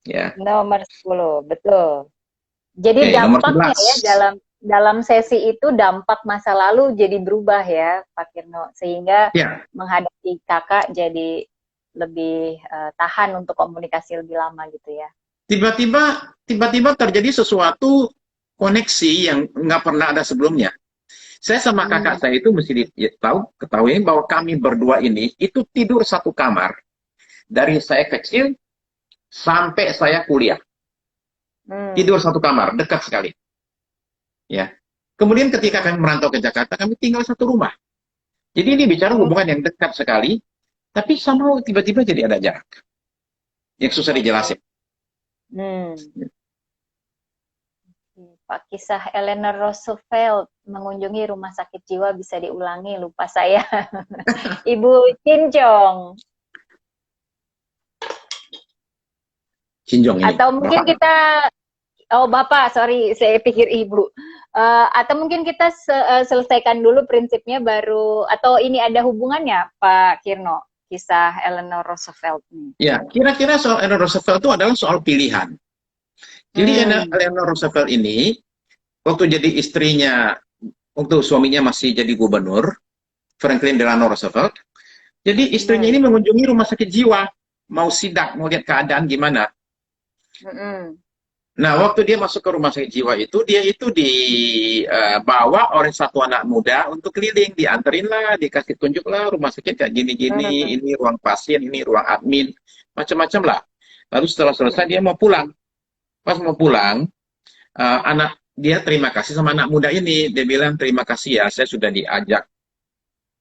Ya. Nomor 10, betul. Jadi Oke, nomor dampaknya 11. ya dalam dalam sesi itu dampak masa lalu jadi berubah ya, Pak Kirno, sehingga Ya, menghadapi kakak jadi lebih tahan untuk komunikasi lebih lama gitu ya. tiba-tiba terjadi sesuatu koneksi yang nggak pernah ada sebelumnya. Saya sama kakak Hmm. saya itu mesti ketahui bahwa kami berdua ini itu tidur satu kamar dari saya kecil sampai saya kuliah. Tidur Hmm. satu kamar, dekat sekali. Ya. Kemudian ketika kami merantau ke Jakarta, kami tinggal satu rumah. Jadi ini bicara Hmm. hubungan yang dekat sekali, tapi somehow tiba-tiba jadi ada jarak yang susah Oke. dijelasin. Hmm. Pak, kisah Eleanor Roosevelt mengunjungi rumah sakit jiwa bisa diulangi, lupa saya. Ibu Cincong. Sinjong ini, Atau mungkin bapak. kita, oh Bapak, sorry, saya pikir Ibu. Atau mungkin kita selesaikan dulu prinsipnya baru, atau ini ada hubungannya Pak Kirno, kisah Eleanor Roosevelt ini. Ya, kira-kira soal Eleanor Roosevelt itu adalah soal pilihan. Jadi Hmm. Eleanor Roosevelt ini, waktu jadi istrinya, waktu suaminya masih jadi gubernur, Franklin Delano Roosevelt, jadi istrinya Hmm. ini mengunjungi rumah sakit jiwa, mau sidak, mau lihat keadaan gimana. Hmm. Nah, waktu dia masuk ke rumah sakit jiwa itu, dia itu dibawa oleh satu anak muda untuk keliling, dianterin lah, dikasih tunjuk lah rumah sakit kayak gini-gini, Hmm. ini ruang pasien, ini ruang admin, macam-macam lah. Lalu setelah selesai dia mau pulang. Pas mau pulang, anak dia terima kasih sama anak muda ini. Dia bilang terima kasih ya, saya sudah diajak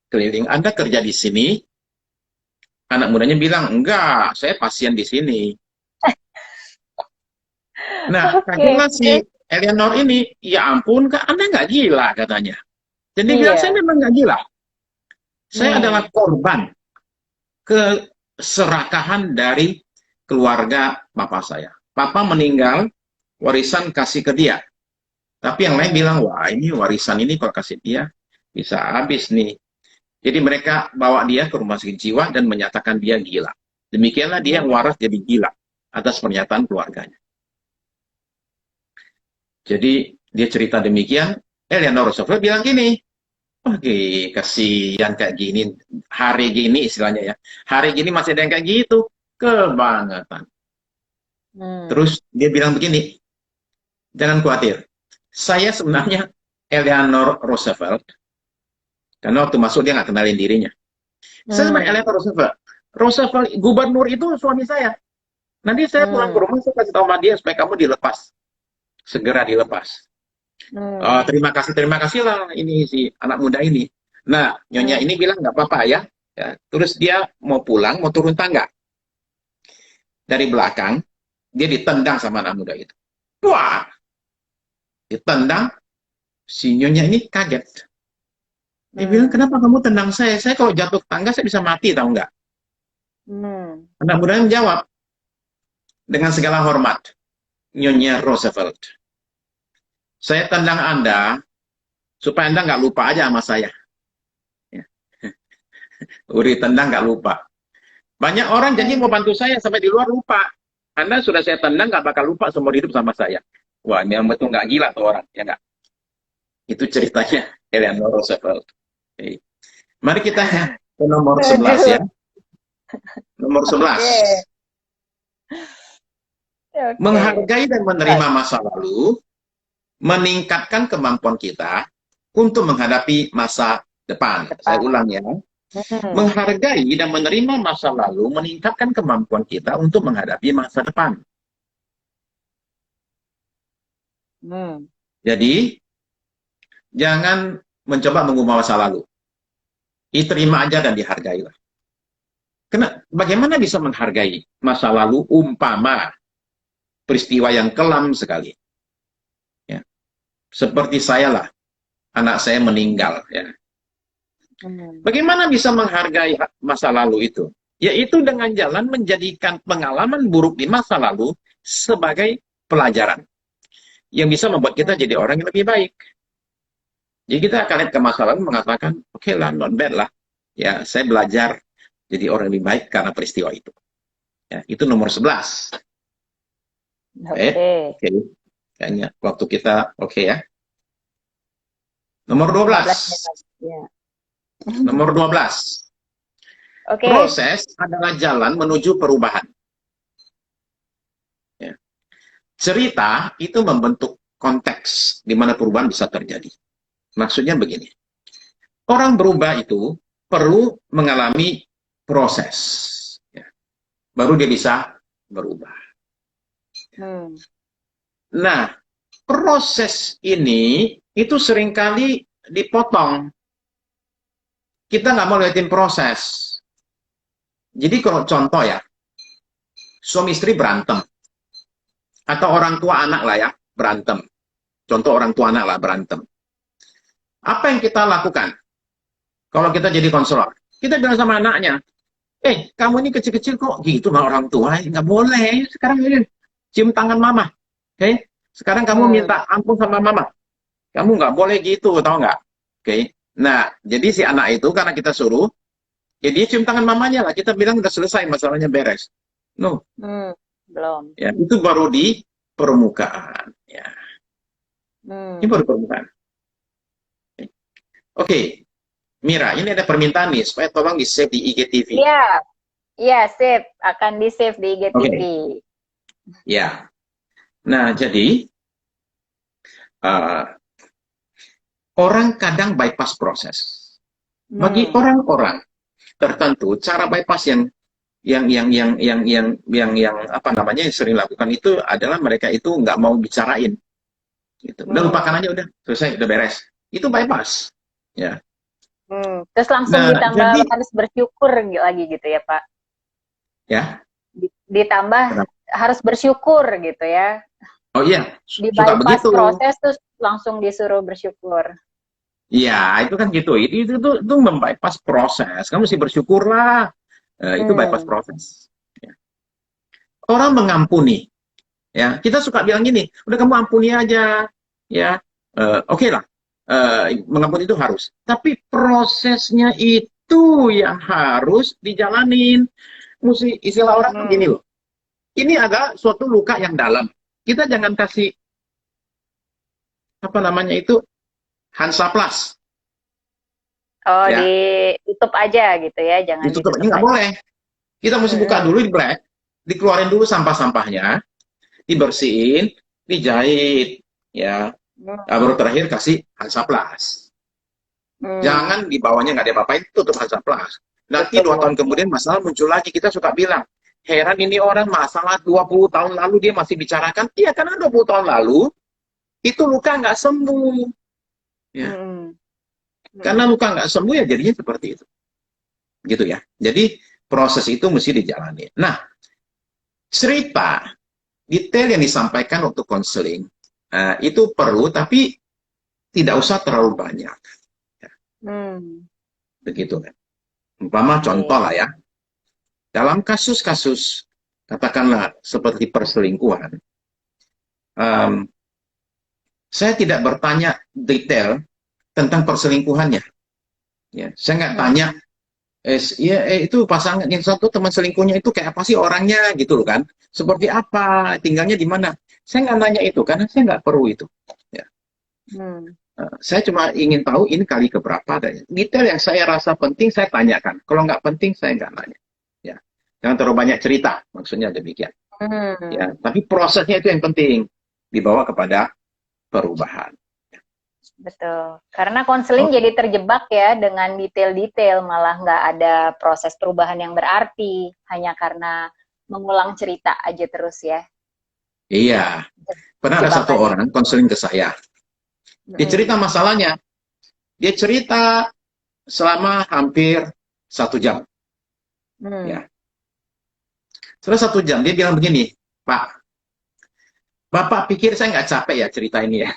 keliling. Anda kerja di sini? Anak mudanya bilang enggak, saya pasien di sini. Nah, Oke, kagetlah si Eleanor ini, ya ampun, Kak, Anda nggak gila katanya. Dan dia bilang, saya iya. memang nggak gila. Saya adalah Hmm. korban keserakahan dari keluarga papa saya. Papa meninggal, warisan kasih ke dia. Tapi yang lain bilang, Hmm. wah ini warisan ini kalau kasih dia, bisa habis nih. Jadi mereka bawa dia ke rumah sakit jiwa dan menyatakan dia gila. Demikianlah dia yang Hmm. waras jadi gila atas pernyataan keluarganya. Jadi dia cerita demikian, Eleanor Roosevelt bilang gini, oke, kasihan kayak gini, hari gini istilahnya ya, hari gini masih ada yang kayak gitu, kebangetan. Hmm. Terus dia bilang begini, jangan khawatir, saya sebenarnya Eleanor Roosevelt, karena waktu masuk dia nggak kenalin dirinya. Saya sama Hmm. Eleanor Roosevelt, Roosevelt gubernur itu suami saya. Nanti saya pulang ke Hmm. rumah, saya kasih tahu sama dia supaya kamu dilepas, segera dilepas. Hmm. Terima kasih lah ini si anak muda ini. Nah, nyonya Hmm. ini bilang nggak apa-apa ya. Ya. Terus dia mau pulang, mau turun tangga. Dari belakang, dia ditendang sama anak muda itu. Wah, ditendang, si nyonya ini kaget. Dia bilang, Hmm. kenapa kamu tendang saya? Saya kalau jatuh tangga, saya bisa mati, tahu nggak? Hmm. Anak muda menjawab, dengan segala hormat, Nyonya Roosevelt. Saya tendang Anda, supaya Anda nggak lupa aja sama saya. Ya. Udah ditendang nggak lupa. Banyak orang janji mau bantu saya sampai di luar lupa. Anda sudah saya tendang nggak bakal lupa seumur hidup sama saya. Wah, ini yang betul nggak gila tuh orang, ya nggak? Itu ceritanya Eleanor Roosevelt. Oke. Mari kita ke nomor 11 ya. Nomor 11. Oke. Oke. Menghargai dan menerima masa lalu meningkatkan kemampuan kita untuk menghadapi masa depan. Saya ulang ya. Menghargai dan menerima masa lalu meningkatkan kemampuan kita untuk menghadapi masa depan. Jadi, jangan mencoba mengubah masa lalu. Diterima aja dan dihargailah. Bagaimana bisa menghargai masa lalu umpama peristiwa yang kelam sekali? Ya. Seperti saya lah, anak saya meninggal. Ya. Bagaimana bisa menghargai masa lalu itu? Yaitu dengan jalan menjadikan pengalaman buruk di masa lalu sebagai pelajaran. Yang bisa membuat kita jadi orang yang lebih baik. Jadi kita akan lihat ke masa lalu mengatakan, oke lah, not bad lah. Ya, saya belajar jadi orang lebih baik karena peristiwa itu. Ya, itu nomor 11. Oke. Kayaknya waktu kita oke ya. Nomor 12. Ya. Nomor 12. Proses adalah jalan menuju perubahan. Ya. Cerita itu membentuk konteks di mana perubahan bisa terjadi. Maksudnya begini. Orang berubah itu perlu mengalami proses. Ya. Baru dia bisa berubah. Nah, proses ini itu seringkali dipotong. Kita nggak mau liatin proses. Jadi kalau contoh ya, suami istri berantem. Atau orang tua anak lah ya, berantem. Contoh orang tua anak lah berantem. Apa yang kita lakukan? Kalau kita jadi konselor, kita bilang sama anaknya, kamu ini kecil-kecil kok gitu sama orang tua, nggak boleh. Sekarang ini cium tangan mama. Oke? Sekarang kamu minta ampun sama mama. Kamu nggak boleh gitu, tahu nggak? Oke? Nah, jadi si anak itu karena kita suruh, ya dia cium tangan mamanya lah. Kita bilang udah selesai, masalahnya beres. No. Belum. Ya, itu baru di permukaan. Ya. Ini baru permukaan. Oke. Mira, ini ada permintaan nih, supaya tolong di-save di IGTV. Iya. Iya, save. Akan di-save di IGTV. Ya. Nah, jadi, orang kadang bypass proses. Bagi orang-orang tertentu, cara bypass yang apa namanya yang sering lakukan itu adalah mereka itu nggak mau bicarain. Gitu. Udah lupakan aja, udah selesai, udah beres. Itu bypass. Ya. Terus langsung ditambah harus bersyukur lagi gitu ya, Pak? Ya. Ditambah harus bersyukur gitu ya. Oh iya, di bypass proses terus langsung disuruh bersyukur. Iya, itu kan gitu. Itu membypass proses. Kamu mesti bersyukur lah. Itu bypass proses. Ya. Orang mengampuni. Ya, kita suka bilang gini, udah kamu ampuni aja. Ya, oke lah. Mengampuni itu harus. Tapi prosesnya itu yang harus dijalanin. Mesti istilah orang begini loh. Ini adalah suatu luka yang dalam. Kita jangan kasih apa namanya itu Hansaplas. Oh, ya. Ditutup aja gitu ya, jangan ditutup. Ini nggak boleh. Kita mesti buka dulu di black, dikeluarin dulu sampah-sampahnya, dibersihin, dijahit, ya. Baru terakhir kasih Hansaplas. Jangan di bawahnya nggak ada apa-apa, tutup Hansaplas. Nanti 2 tahun kemudian masalah muncul lagi, kita suka bilang, heran ini orang masalah 20 tahun lalu dia masih bicarakan. Iya, karena 20 tahun lalu itu luka nggak sembuh. Ya. Karena luka nggak sembuh ya jadinya seperti itu. Gitu ya. Jadi proses itu mesti dijalani. Nah, cerita detail yang disampaikan waktu konseling itu perlu, tapi tidak usah terlalu banyak. Ya. Begitu kan. Umpama contoh lah ya. Dalam kasus-kasus, katakanlah seperti perselingkuhan, saya tidak bertanya detail tentang perselingkuhannya. Ya, saya nggak tanya Itu pasangan yang satu teman selingkuhnya itu kayak apa sih orangnya gitu loh kan? Seperti apa? Tinggalnya di mana? Saya nggak nanya itu karena saya nggak perlu itu. Ya. Hmm. Saya cuma ingin tahu ini kali keberapa. Dan detail yang saya rasa penting saya tanyakan. Kalau nggak penting saya nggak nanya. Ya. Jangan terlalu banyak cerita. Maksudnya demikian. Ya. Hmm. Tapi prosesnya itu yang penting dibawa kepada perubahan. Betul. Karena konseling Oke. jadi terjebak ya dengan detail-detail, malah nggak ada proses perubahan yang berarti, hanya karena mengulang cerita aja terus ya. Iya. Pernah ada satu Jebakannya. orang konseling ke saya. Dia cerita Mm. masalahnya. Dia cerita selama hampir 1 jam. Hmm. Ya. Setelah 1 jam dia bilang begini, Pak, Bapak pikir saya nggak capek ya cerita ini ya?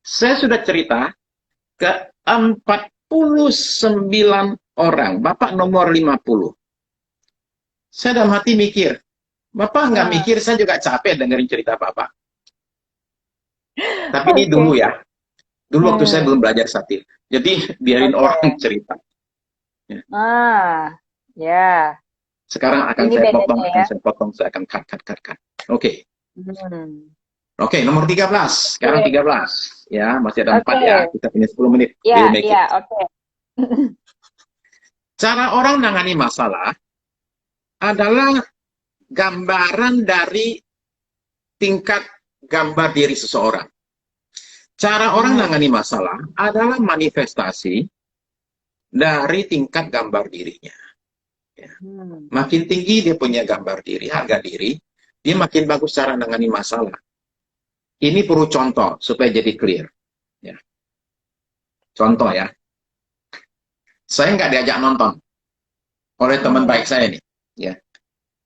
Saya sudah cerita ke 49 orang, Bapak nomor 50. Saya dalam hati mikir, Bapak nggak Ah, mikir saya juga capek dengerin cerita Bapak. Tapi ini dulu oke. ya, dulu waktu saya belum Hmm. belajar satir. Jadi biarin orang Oke. cerita. Ya. Ah, ya. Sekarang akan Ini saya potong, bedanya akan ya. saya potong, saya akan cut, cut, cut, cut. Oke. Hmm. Oke, nomor 13. Sekarang Oke. 13. Ya, masih ada 4 ya. Oke. Kita punya 10 menit. Ya, We'll make ya, it. oke. Cara orang menangani masalah adalah gambaran dari tingkat gambar diri seseorang. Cara orang Hmm. menangani masalah adalah manifestasi dari tingkat gambar dirinya. Ya. Hmm. Makin tinggi dia punya gambar diri, harga diri, dia makin bagus cara menangani masalah. Ini perlu contoh supaya jadi clear. Ya. Contoh ya, saya nggak diajak nonton oleh teman Hmm. baik saya nih. Ya.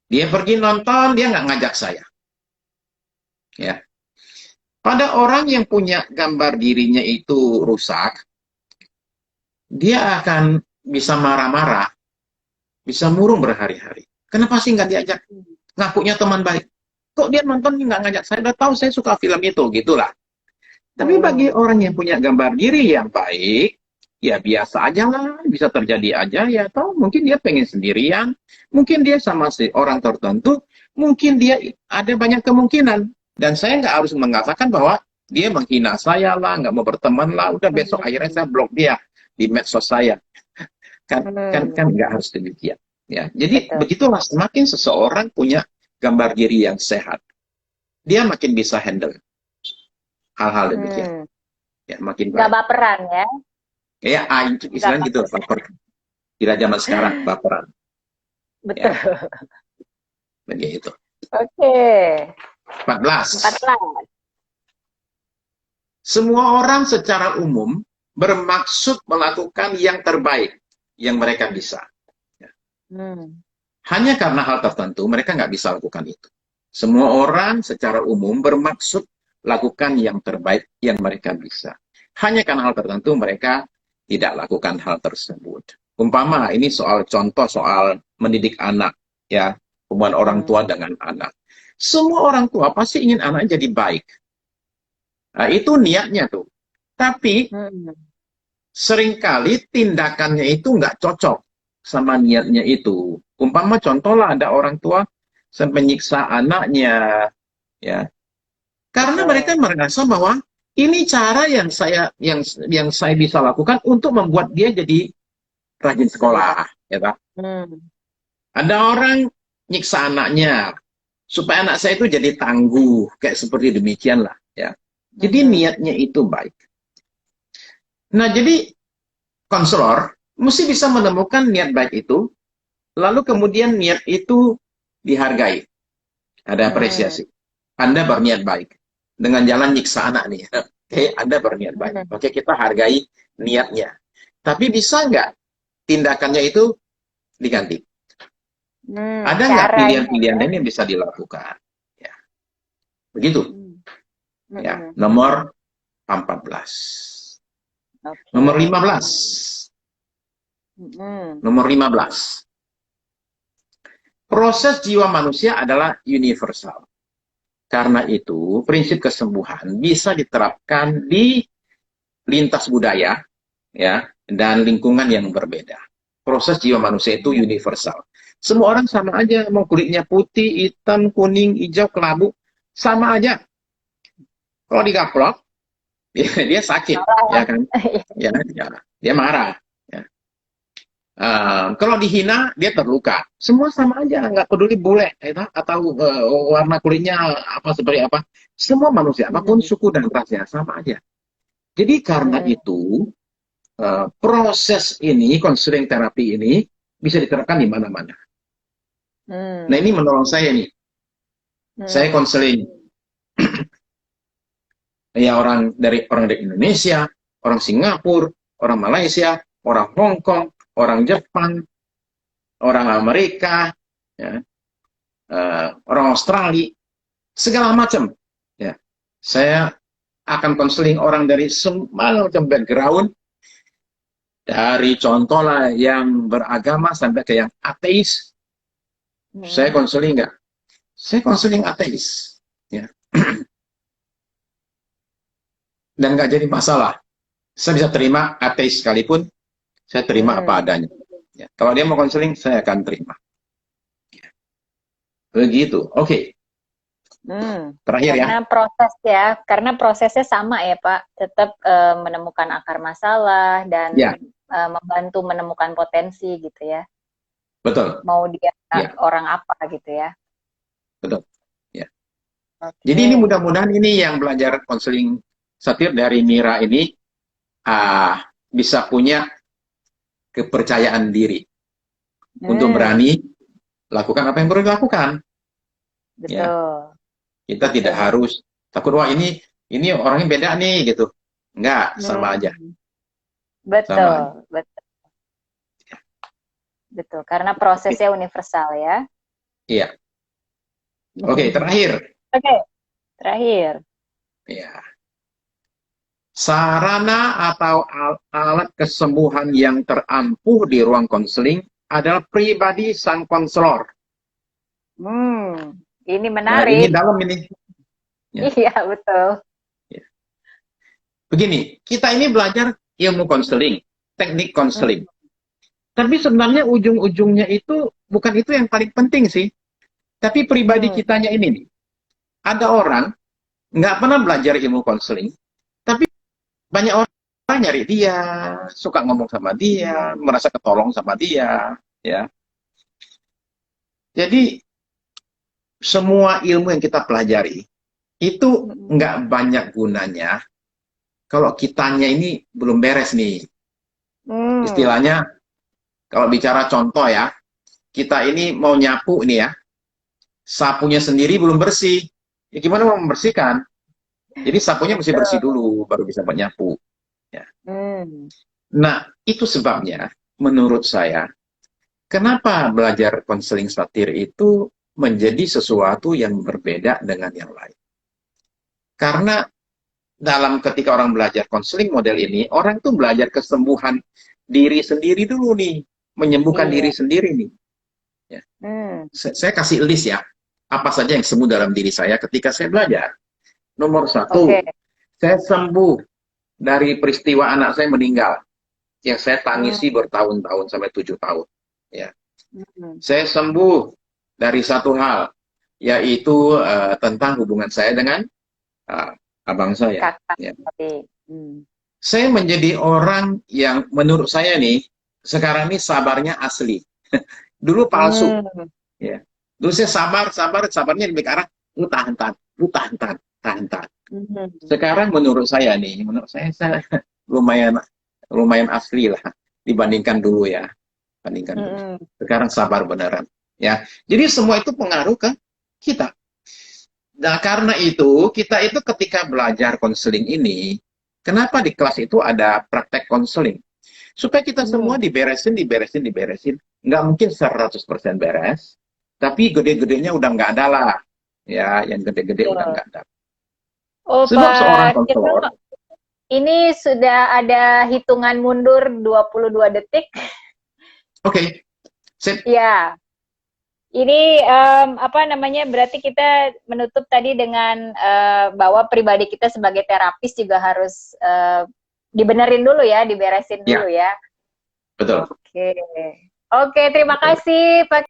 Dia pergi nonton, dia nggak ngajak saya. Ya. Pada orang yang punya gambar dirinya itu rusak, dia akan bisa marah-marah, bisa murung berhari-hari. Kenapa sih nggak diajak? Ngakunya teman baik. Kok dia nonton nggak ngajak saya? Udah tahu saya suka film itu, gitulah. Tapi bagi Hmm. orang yang punya gambar diri yang baik, ya biasa aja lah, bisa terjadi aja ya. Atau mungkin dia pengen sendirian, mungkin dia sama si orang tertentu, mungkin dia ada banyak kemungkinan. Dan saya nggak harus mengatakan bahwa dia menghina saya lah, nggak mau berteman lah. Udah besok akhirnya saya Hmm. blok dia di medsos saya. Kan Hmm. nggak harus demikian. Ya, jadi Betul. begitulah semakin seseorang punya gambar diri yang sehat, dia makin bisa handle hal-hal demikian. Hmm. Ya, makin Nggak baik. baperan ya. Ya, itu Nggak istilahnya gitu, baper. baper. Tidak zaman sekarang, baperan. Betul. Ya, begitu. Oke. 14. 14. Semua orang secara umum bermaksud melakukan yang terbaik yang mereka bisa. Ya. Hmm. Hanya karena hal tertentu, mereka nggak bisa lakukan itu. Semua orang secara umum bermaksud lakukan yang terbaik yang mereka bisa. Hanya karena hal tertentu, mereka tidak lakukan hal tersebut. Umpama, ini soal contoh soal mendidik anak, ya, hubungan orang Hmm. tua dengan anak. Semua orang tua pasti ingin anaknya jadi baik. Nah, itu niatnya tuh. Tapi Hmm. seringkali tindakannya itu nggak cocok sama niatnya itu. Umpama contoh lah ada orang tua sampai menyiksa anaknya, ya, karena mereka Betul. merasa bahwa ini cara yang saya bisa lakukan untuk membuat dia jadi rajin Lebih baik. sekolah, ya Pak. Hmm. Ada orang nyiksa anaknya supaya anak saya itu jadi tangguh, kayak seperti demikian lah, ya. Jadi Hmm. niatnya itu baik. Nah, jadi konselor mesti bisa menemukan niat baik itu, lalu kemudian niat itu dihargai, ada Hmm. apresiasi. Anda berniat baik dengan jalan nyiksa anak nih. Oke, Anda berniat baik. Hmm. Oke, kita hargai niatnya. Tapi bisa nggak tindakannya itu diganti? Hmm. Ada nggak Caranya pilihan-pilihan ya. lain yang bisa dilakukan? Ya, begitu. Hmm. Ya, Hmm. nomor 14. Nomor Oke. 15. Hmm. Nomor 15. Proses jiwa manusia adalah universal. Karena itu, prinsip kesembuhan bisa diterapkan di lintas budaya, ya, dan lingkungan yang berbeda. Proses jiwa manusia itu universal. Semua orang sama aja, mau kulitnya putih, hitam, kuning, hijau, kelabu, sama aja. Kalau digaplok, dia sakit, ya Marah. kan? Ya, ya, dia marah. Ya. Kalau dihina, dia terluka. Semua sama aja, nggak peduli bule ya, atau warna kulitnya apa seperti apa. Semua manusia, apapun Mm, suku dan rasnya, sama aja. Jadi karena mm, itu, proses ini, konseling terapi ini, bisa diterapkan di mana-mana. Nah mm, ini menolong saya nih. Saya mm, konseling ya orang dari Indonesia, orang Singapura, orang Malaysia, orang Hong Kong, orang Jepang, orang Amerika, ya, orang Australia, segala macam. Ya, saya akan konseling orang dari semua macam background, dari contoh lah yang beragama sampai ke yang ateis. Saya mm. konseling nggak? Saya konseling ateis, ya, dan nggak jadi masalah. Saya bisa terima ateis sekalipun, saya terima apa Mm, adanya. Ya, kalau dia mau konseling, saya akan terima. Begitu. Oke, terakhir ya. karena prosesnya sama ya Pak, tetap menemukan akar masalah dan Ya, membantu menemukan potensi gitu ya, betul. mau dia Ya, orang apa gitu ya. betul. Ya. Jadi ini Oke. mudah-mudahan ini yang belajar konseling satir dari Mira ini bisa punya kepercayaan diri untuk Hmm, berani lakukan apa yang perlu dilakukan. Ya, betul, kita tidak betul. harus takut wah ini orangnya beda nih gitu. Enggak, sama aja, Hmm, sama aja. betul, betul, betul. Karena Oke. prosesnya universal ya. Iya. Oke, terakhir. Oke, terakhir. Ya. Sarana atau alat kesembuhan yang terampuh di ruang konseling adalah pribadi sang konselor. Ini Nah, ini menarik. dalam ini. Ya, Iya, betul. ya. Begini, kita ini belajar ilmu konseling, teknik konseling. Hmm, Tapi sebenarnya ujung-ujungnya itu bukan itu yang paling penting sih. Tapi pribadi hmm, kitanya ini nih. Ada orang nggak pernah belajar ilmu konseling, tapi banyak orang nyari dia, suka ngomong sama dia, hmm, merasa ketolong sama dia, ya. Jadi semua ilmu yang kita pelajari itu hmm, nggak banyak gunanya kalau kitanya ini belum beres nih. hmm, Istilahnya kalau bicara contoh ya, kita ini mau nyapu nih ya, sapunya sendiri belum bersih. Ya gimana mau membersihkan? Jadi sapunya mesti bersih betul. dulu baru bisa menyapu. Ya. Hmm, Nah, itu sebabnya menurut saya kenapa belajar konseling satir itu menjadi sesuatu yang berbeda dengan yang lain. Karena dalam ketika orang belajar konseling model ini, orang tuh belajar kesembuhan diri sendiri dulu nih, menyembuhkan diri iya. sendiri nih. Ya. Hmm, Saya kasih list ya, apa saja yang sembuh dalam diri saya ketika saya belajar. Nomor oke. satu, saya sembuh dari peristiwa anak saya meninggal, yang saya tangisi Hmm, bertahun-tahun sampai 7 tahun. Ya. hmm. Saya sembuh dari satu hal, yaitu tentang hubungan saya dengan uh, abang saya. Kakak Ya. tadi. Hmm. Saya menjadi orang yang menurut saya nih, sekarang ini sabarnya asli. Dulu palsu. Hmm. Ya. Dulu saya sabarnya lebih ke arah, lu tahan, tahan, lu tahan, tahan, tahan, tahan. Hmm. Sekarang menurut saya lumayan lumayan asli lah dibandingkan dulu ya, bandingkan dulu. Hmm. Sekarang sabar beneran. Ya, jadi semua itu pengaruh ke kita. Nah, karena itu, kita itu ketika belajar konseling ini, kenapa di kelas itu ada praktek konseling? Supaya kita semua Hmm. diberesin. Nggak mungkin 100% beres, tapi gede-gedenya udah nggak ada lah. Ya, yang gede-gede udah Betul. nggak ada. Oh, Sebab seorang Pak Tirno, konselor, ini sudah ada hitungan mundur 22 detik. oke, sip. Ya, ini apa namanya? Berarti kita menutup tadi dengan bahwa pribadi kita sebagai terapis juga harus dibenerin dulu ya, diberesin Ya, dulu ya. betul. Oke. Oke, terima Betul. kasih Pak